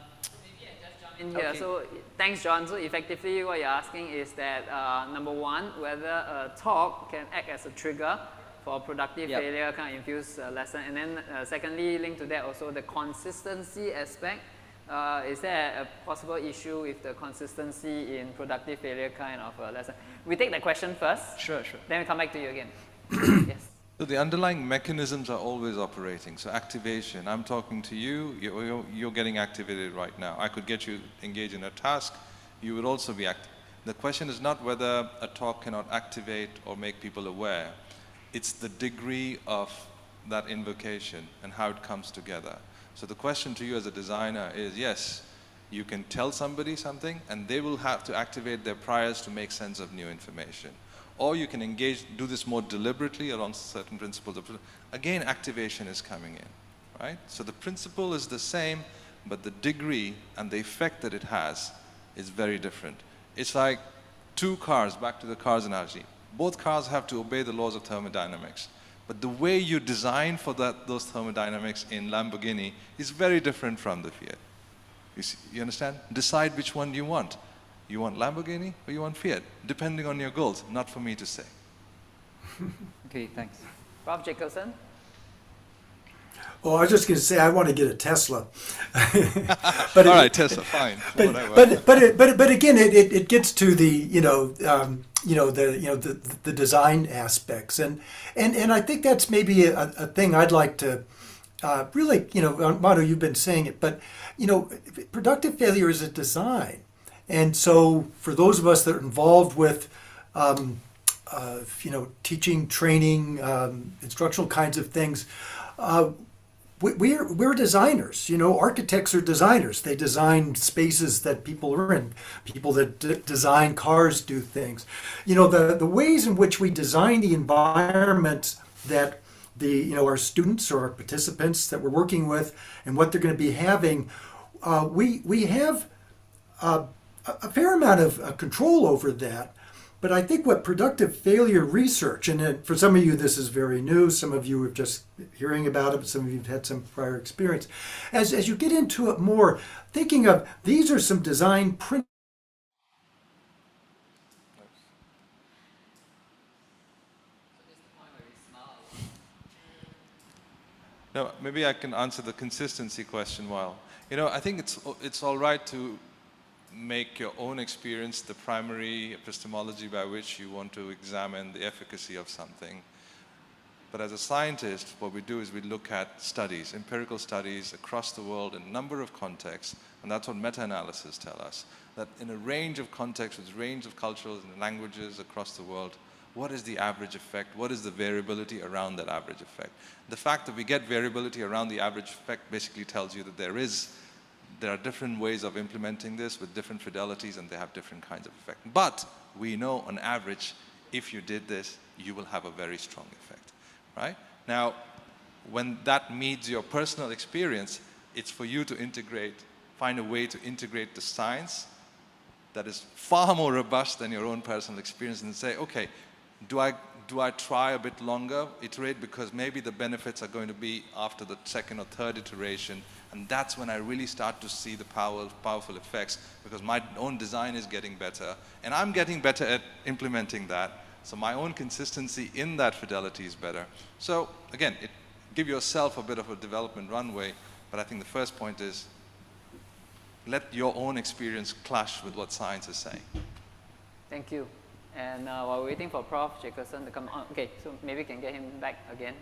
In here. Okay. So thanks, John. So effectively, what you're asking is that number one, whether a talk can act as a trigger for productive Yep. failure kind of infused lesson, and then secondly, linked to that also the consistency aspect. Is there a possible issue with the consistency in productive failure kind of lesson? We take that question first. Sure. Then we come back to you again. Yes. So the underlying mechanisms are always operating. So activation, I'm talking to you, you're getting activated right now. I could get you engaged in a task, you would also be active. The question is not whether a talk cannot activate or make people aware. It's the degree of that invocation and how it comes together. So the question to you as a designer is, yes, you can tell somebody something and they will have to activate their priors to make sense of new information. Or you can engage, do this more deliberately along certain principles. Again, activation is coming in, right? So the principle is the same, but the degree and the effect that it has is very different. It's like two cars, back to the cars analogy. Both cars have to obey the laws of thermodynamics. But the way you design for those thermodynamics in Lamborghini is very different from the Fiat. You understand? Decide which one you want. You want Lamborghini or you want Fiat, depending on your goals, not for me to say. Okay, thanks. Prof. Jacobson? Oh, I was just going to say I want to get a Tesla. All right, Tesla, fine. Whatever. But again, it gets to the the design aspects, and I think that's maybe a thing I'd like to really, Manu, you've been saying it, but productive failure is a design, and so for those of us that are involved with teaching, training, instructional kinds of things. We're designers, architects are designers. They design spaces that people are in. People that design cars do things. The ways in which we design the environments that our students or our participants that we're working with and what they're going to be having, we have a fair amount of control over that. But I think what productive failure research, and for some of you this is very new, some of you are just hearing about it, but some of you have had some prior experience. As you get into it more, thinking of these are some design principles. No, maybe I can answer the consistency question while. I think it's all right to make your own experience the primary epistemology by which you want to examine the efficacy of something. But as a scientist, what we do is we look at studies, empirical studies across the world in a number of contexts, and that's what meta-analysis tell us, that in a range of contexts, with a range of cultures and languages across the world, what is the average effect? What is the variability around that average effect? The fact that we get variability around the average effect basically tells you that there are different ways of implementing this with different fidelities, and they have different kinds of effect. But we know on average, if you did this, you will have a very strong effect, right? Now, when that meets your personal experience, it's for you to find a way to integrate the science that is far more robust than your own personal experience and say, okay, do I try a bit longer, iterate, because maybe the benefits are going to be after the second or third iteration, and that's when I really start to see the powerful effects, because my own design is getting better, and I'm getting better at implementing that, so my own consistency in that fidelity is better. So again, give yourself a bit of a development runway, but I think the first point is let your own experience clash with what science is saying. Thank you. And while waiting for Prof. Jacobson to come on, okay, so maybe we can get him back again.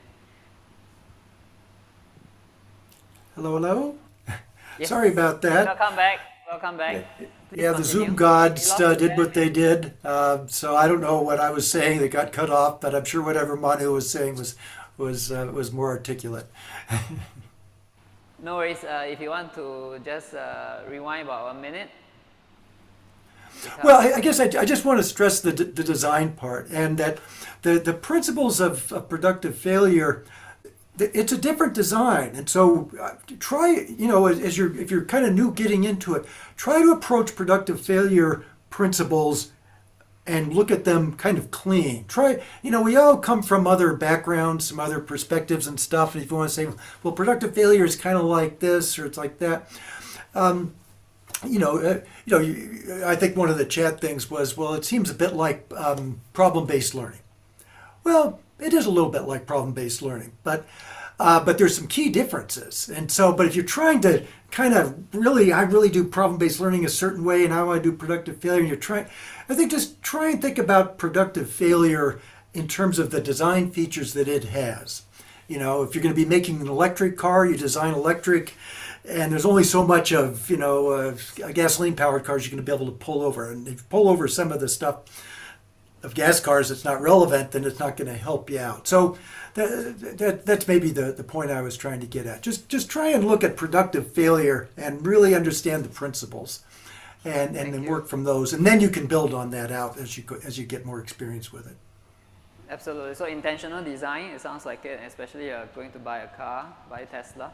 Hello? Yes. Sorry about that. Welcome back. Yeah, the Continue. Zoom gods We lost did you what there. they did. So I don't know what I was saying that got cut off, but I'm sure whatever Manu was saying was more articulate. No worries. If you want to just rewind about 1 minute. Well, I guess I just want to stress the design part, and that the principles of productive failure, it's a different design. And so try, if you're kind of new getting into it, try to approach productive failure principles and look at them kind of clean. Try, we all come from other backgrounds, some other perspectives and stuff. And if you want to say, well, productive failure is kind of like this or it's like that. I think one of the chat things was, well, it seems a bit like problem-based learning. Well, it is a little bit like problem-based learning, but there's some key differences. And so, but if you're trying to kind of I really do problem-based learning a certain way, and I want to do productive failure, and I think just try and think about productive failure in terms of the design features that it has. If you're going to be making an electric car, you design electric, and there's only so much of, gasoline-powered cars you're going to be able to pull over. And if you pull over some of the stuff of gas cars that's not relevant, then it's not going to help you out. So that's maybe the point I was trying to get at. Just try and look at productive failure and really understand the principles, and then work from those. And then you can build on that out as you get more experience with it. Absolutely. So intentional design, it sounds like it, especially going to buy a car, buy a Tesla.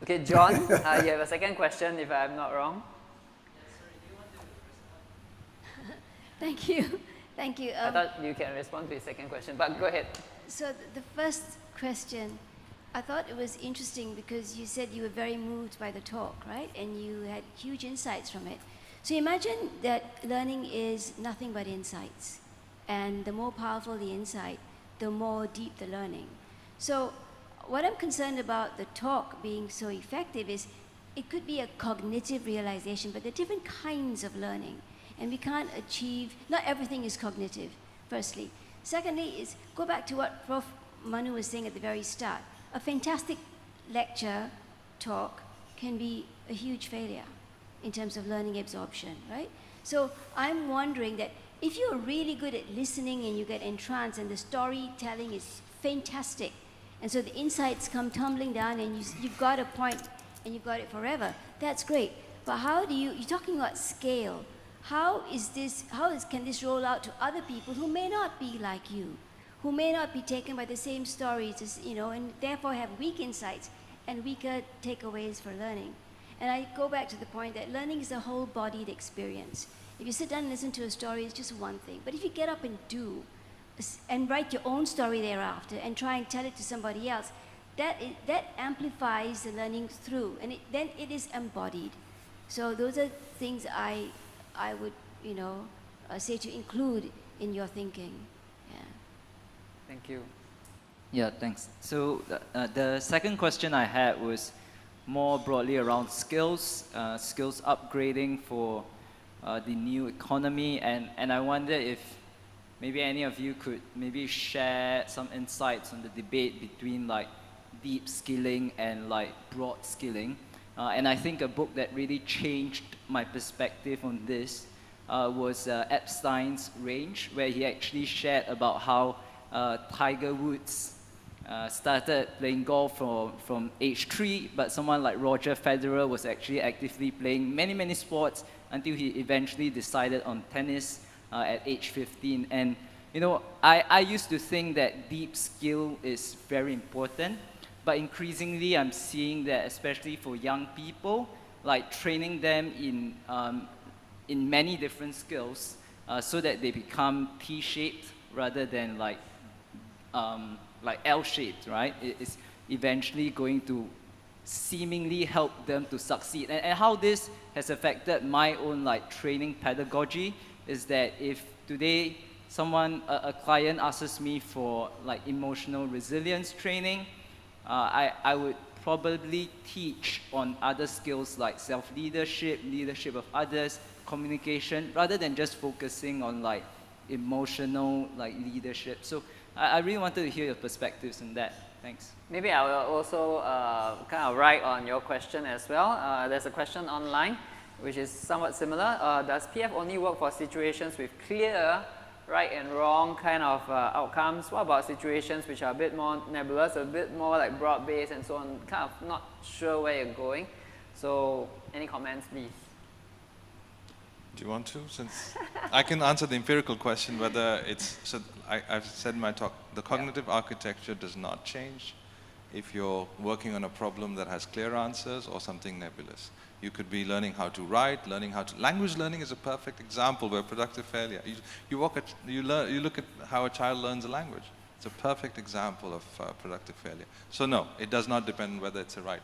Okay, John, you have a second question, if I'm not wrong. Thank you. Thank you. I thought you can respond to the second question, but go ahead. So the first question, I thought it was interesting because you said you were very moved by the talk, right? And you had huge insights from it. So imagine that learning is nothing but insights. And the more powerful the insight, the more deep the learning. So what I'm concerned about the talk being so effective is it could be a cognitive realization, but there are different kinds of learning. And we can't achieve, not everything is cognitive, firstly. Secondly is, go back to what Prof. Manu was saying at the very start. A fantastic lecture, talk, can be a huge failure in terms of learning absorption, right? So I'm wondering that if you're really good at listening and you get entranced and the storytelling is fantastic, and so the insights come tumbling down and you've got a point and you've got it forever, that's great. But how do you're talking about scale. Can this roll out to other people who may not be like you, who may not be taken by the same stories as, and therefore have weak insights and weaker takeaways for learning? And I go back to the point that learning is a whole-bodied experience. If you sit down and listen to a story, it's just one thing. But if you get up and do, and write your own story thereafter, and try and tell it to somebody else, that amplifies the learning through, and then it is embodied. So those are things I would, say to include in your thinking. Yeah. Thank you. Yeah, thanks. So the second question I had was more broadly around skills upgrading for the new economy, and I wonder if maybe any of you could maybe share some insights on the debate between like deep skilling and like broad skilling. And I think a book that really changed my perspective on this was Epstein's Range, where he actually shared about how Tiger Woods started playing golf from age 3, but someone like Roger Federer was actually actively playing many sports until he eventually decided on tennis at age 15. And I used to think that deep skill is very important, but increasingly I'm seeing that, especially for young people, like training them in many different skills so that they become T-shaped rather than like L-shaped, right? It's eventually going to seemingly help them to succeed. And how this has affected my own like training pedagogy is that if today a client asks me for like emotional resilience training, I would probably teach on other skills like self-leadership, leadership of others, communication, rather than just focusing on like emotional like leadership. So I really wanted to hear your perspectives on that. Thanks. Maybe I will also kind of write on your question as well. There's a question online which is somewhat similar. Does PF only work for situations with clear right and wrong kind of outcomes? What about situations which are a bit more nebulous, a bit more like broad-based and so on, kind of not sure where you're going? So any comments, please? Do you want to? Since I can answer the empirical question whether it's, so I've said in my talk, the cognitive architecture does not change if you're working on a problem that has clear answers or something nebulous. You could be learning how to write, language learning is a perfect example where productive failure. You look at how a child learns a language. It's a perfect example of productive failure. So no, it does not depend on whether it's a right.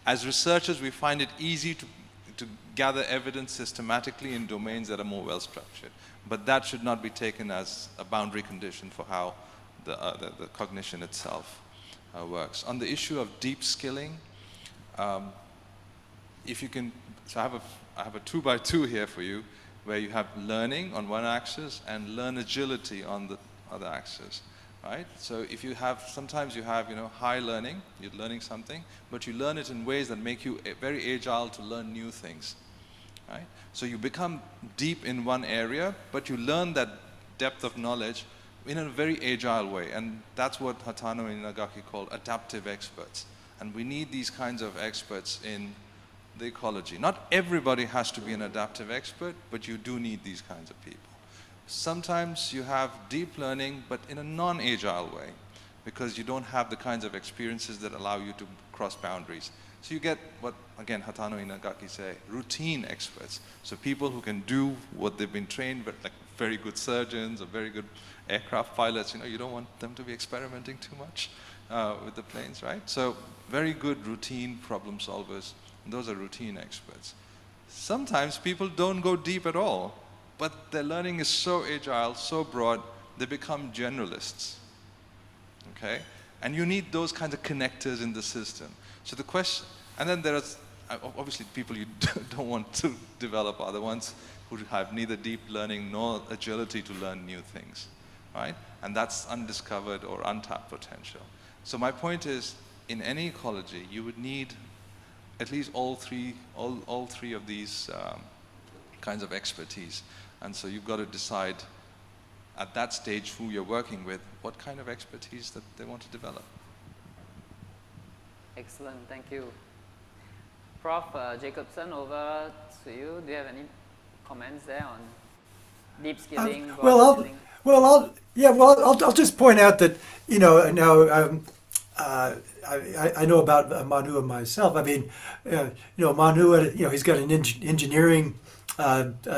As researchers, we find it easy to gather evidence systematically in domains that are more well structured. But that should not be taken as a boundary condition for how the cognition itself works. On the issue of deep skilling, if you can, so I have a 2x2 here for you, where you have learning on one axis and learn agility on the other axis, right? So if you have, sometimes you have, high learning, you're learning something, but you learn it in ways that make you very agile to learn new things, right? So you become deep in one area, but you learn that depth of knowledge in a very agile way, and that's what Hatano and Inagaki called adaptive experts. And we need these kinds of experts in the ecology. Not everybody has to be an adaptive expert, but you do need these kinds of people. Sometimes you have deep learning, but in a non-agile way, because you don't have the kinds of experiences that allow you to cross boundaries. So you get what, again, Hatano and Inagaki say, routine experts. So people who can do what they've been trained, but like very good surgeons or very good aircraft pilots, you don't want them to be experimenting too much with the planes, right? So very good routine problem solvers. And those are routine experts. Sometimes people don't go deep at all, but their learning is so agile, so broad, they become generalists, okay? And you need those kinds of connectors in the system. So the question, and then there are obviously people you don't want to develop are the ones who have neither deep learning nor agility to learn new things, right? And that's undiscovered or untapped potential. So my point is, in any ecology, you would need at least all three of these kinds of expertise. And so you've got to decide at that stage who you're working with, what kind of expertise that they want to develop. Excellent, thank you. Prof. Jacobson, over to you. Do you have any comments there on deep skilling? I'll just point out that I know about Manu and myself. I mean, Manu, he's got an engineering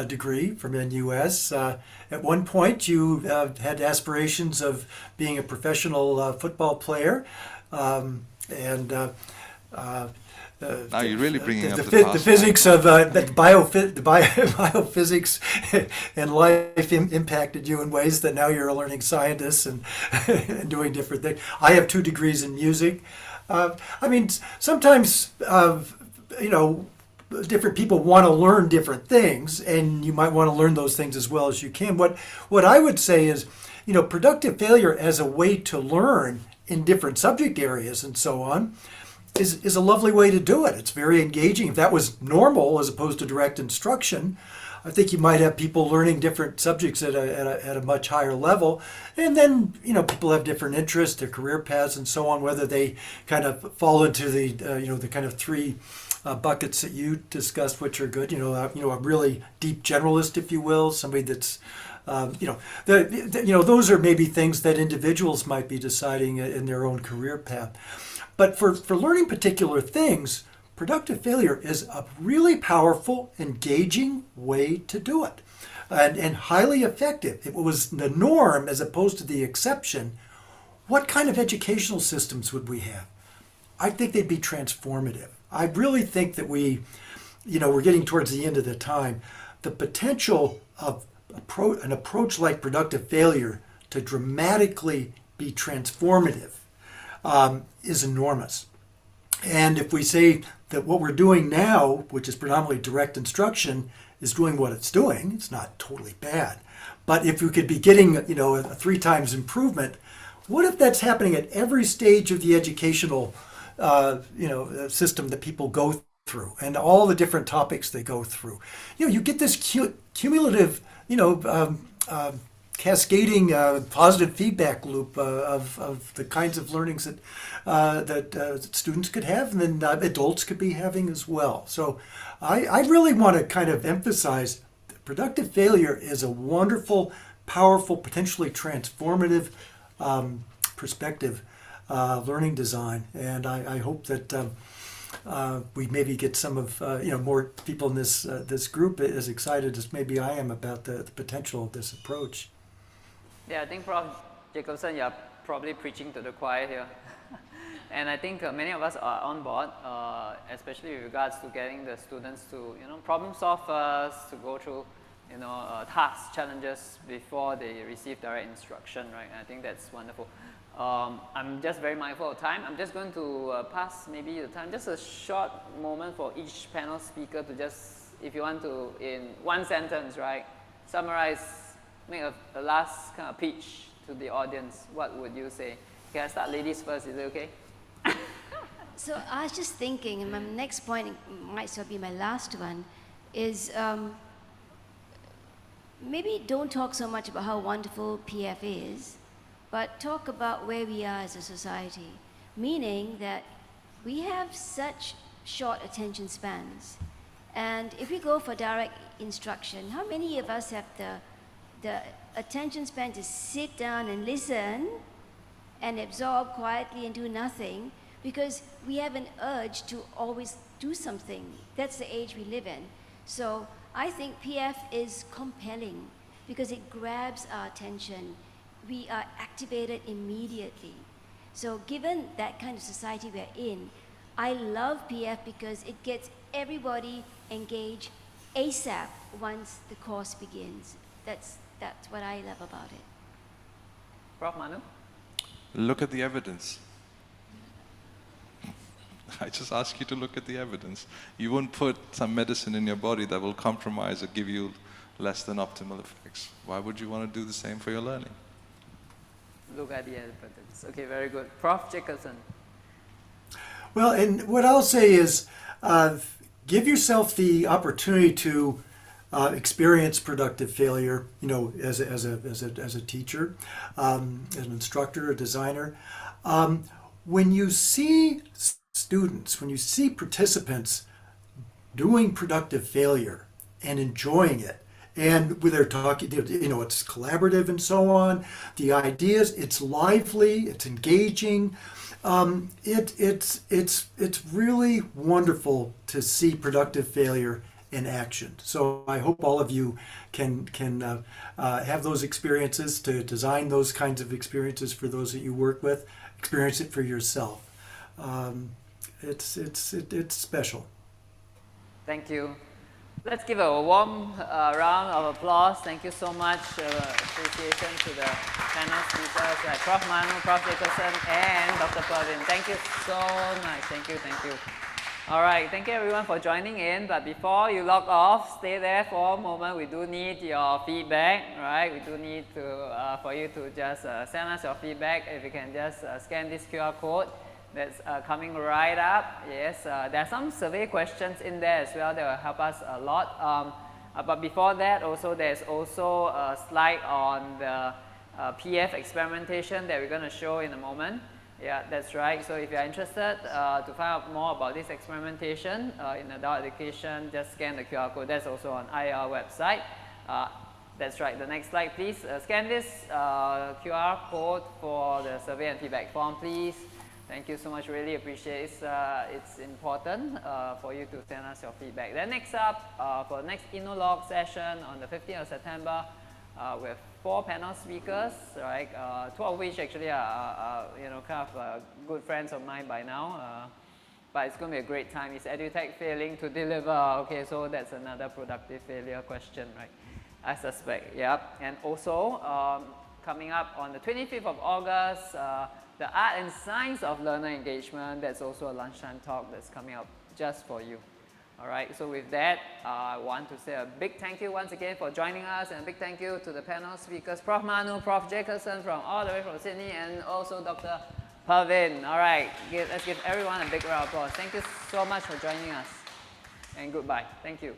degree from NUS. At one point, you had aspirations of being a professional football player, now you're really bringing up the physics of biophysics and life impacted you in ways that now you're a learning scientist and, and doing different things. I have 2 degrees in music. I mean, sometimes different people want to learn different things, and you might want to learn those things as well as you can. What I would say is, productive failure as a way to learn in different subject areas and so on is a lovely way to do it. It's very engaging. If that was normal as opposed to direct instruction, I think you might have people learning different subjects at a much higher level. And then, people have different interests, their career paths and so on, whether they kind of fall into the kind of 3 buckets that you discussed, which are good. A really deep generalist, if you will, somebody that's those are maybe things that individuals might be deciding in their own career path. But for learning particular things, productive failure is a really powerful, engaging way to do it, and highly effective. If it was the norm as opposed to the exception, what kind of educational systems would we have? I think they'd be transformative. I really think that we're getting towards the end of the time. The potential of an approach like productive failure to dramatically be transformative is enormous. And if we say that what we're doing now, which is predominantly direct instruction, is doing what it's doing, it's not totally bad. But if we could be getting, a 3 times improvement, what if that's happening at every stage of the educational, system that people go through, and all the different topics they go through? You get this cumulative, cascading positive feedback loop of the kinds of learnings that students could have, and then adults could be having as well. So I really want to kind of emphasize productive failure is a wonderful, powerful, potentially transformative perspective, learning design, and I hope that we maybe get some of more people in this group as excited as maybe I am about the potential of this approach. Yeah, I think Prof. Jacobson, you're probably preaching to the choir here. And I think many of us are on board, especially with regards to getting the students to, problem solve first, to go through, tasks, challenges before they receive direct instruction, right? And I think that's wonderful. I'm just very mindful of time. I'm just going to pass maybe the time, just a short moment for each panel speaker to just, if you want to, in one sentence, right, summarize, make a last kind of pitch to the audience. What would you say? Can I start ladies first? Is it okay? So I was just thinking, and my next point might still be my last one, is maybe don't talk so much about how wonderful PF is, but talk about where we are as a society, meaning that we have such short attention spans. And if we go for direct instruction, how many of us have the attention span to sit down and listen and absorb quietly and do nothing, because we have an urge to always do something. That's the age we live in. So I think PF is compelling because it grabs our attention. We are activated immediately. So given that kind of society we're in, I love PF because it gets everybody engaged ASAP once the course begins. That's what I love about it. Prof. Manu? Look at the evidence. I just ask you to look at the evidence. You won't put some medicine in your body that will compromise or give you less than optimal effects. Why would you want to do the same for your learning? Look at the evidence. Okay, very good. Prof. Jacobson. Well, and what I'll say is give yourself the opportunity to experience productive failure, as a teacher, as an instructor, a designer. When you see students, when you see participants doing productive failure and enjoying it, and when they're talking, it's collaborative and so on, the ideas, it's lively, it's engaging. It's really wonderful to see productive failure in action. So I hope all of you can have those experiences, to design those kinds of experiences for those that you work with, experience it for yourself. It's special. Thank you. Let's give a warm round of applause. Thank you so much. Appreciation to the panel speakers, Prof. Manu, Prof. Jacobson, and Dr. Plavin. Thank you so much. Thank you. All right, thank you everyone for joining in. But before you log off, stay there for a moment. We do need your feedback, right? We do need to for you to just send us your feedback. If you can just scan this QR code that's coming right up. Yes, there are some survey questions in there as well that will help us a lot. But before that, also there's also a slide on the PF experimentation that we're going to show in a moment. Yeah, that's right. So if you're interested to find out more about this experimentation in adult education, just scan the QR code. That's also on IR website. That's right. The next slide, please. Scan this QR code for the survey and feedback form, please. Thank you so much. Really appreciate it. It's important for you to send us your feedback. Then next up, for the next innovLogue session on the 15th of September, we have 4 panel speakers, right? 2 of which actually are kind of good friends of mine by now. But it's going to be a great time. Is EduTech failing to deliver? Okay, so that's another productive failure question, right? I suspect, yep. And also, coming up on the 25th of August, the art and science of learner engagement. That's also a lunchtime talk that's coming up just for you. All right, so with that, I want to say a big thank you once again for joining us, and a big thank you to the panel speakers, Prof. Manu, Prof. Jacobson from all the way from Sydney, and also Dr. Plavin. All right, let's give everyone a big round of applause. Thank you so much for joining us, and goodbye. Thank you.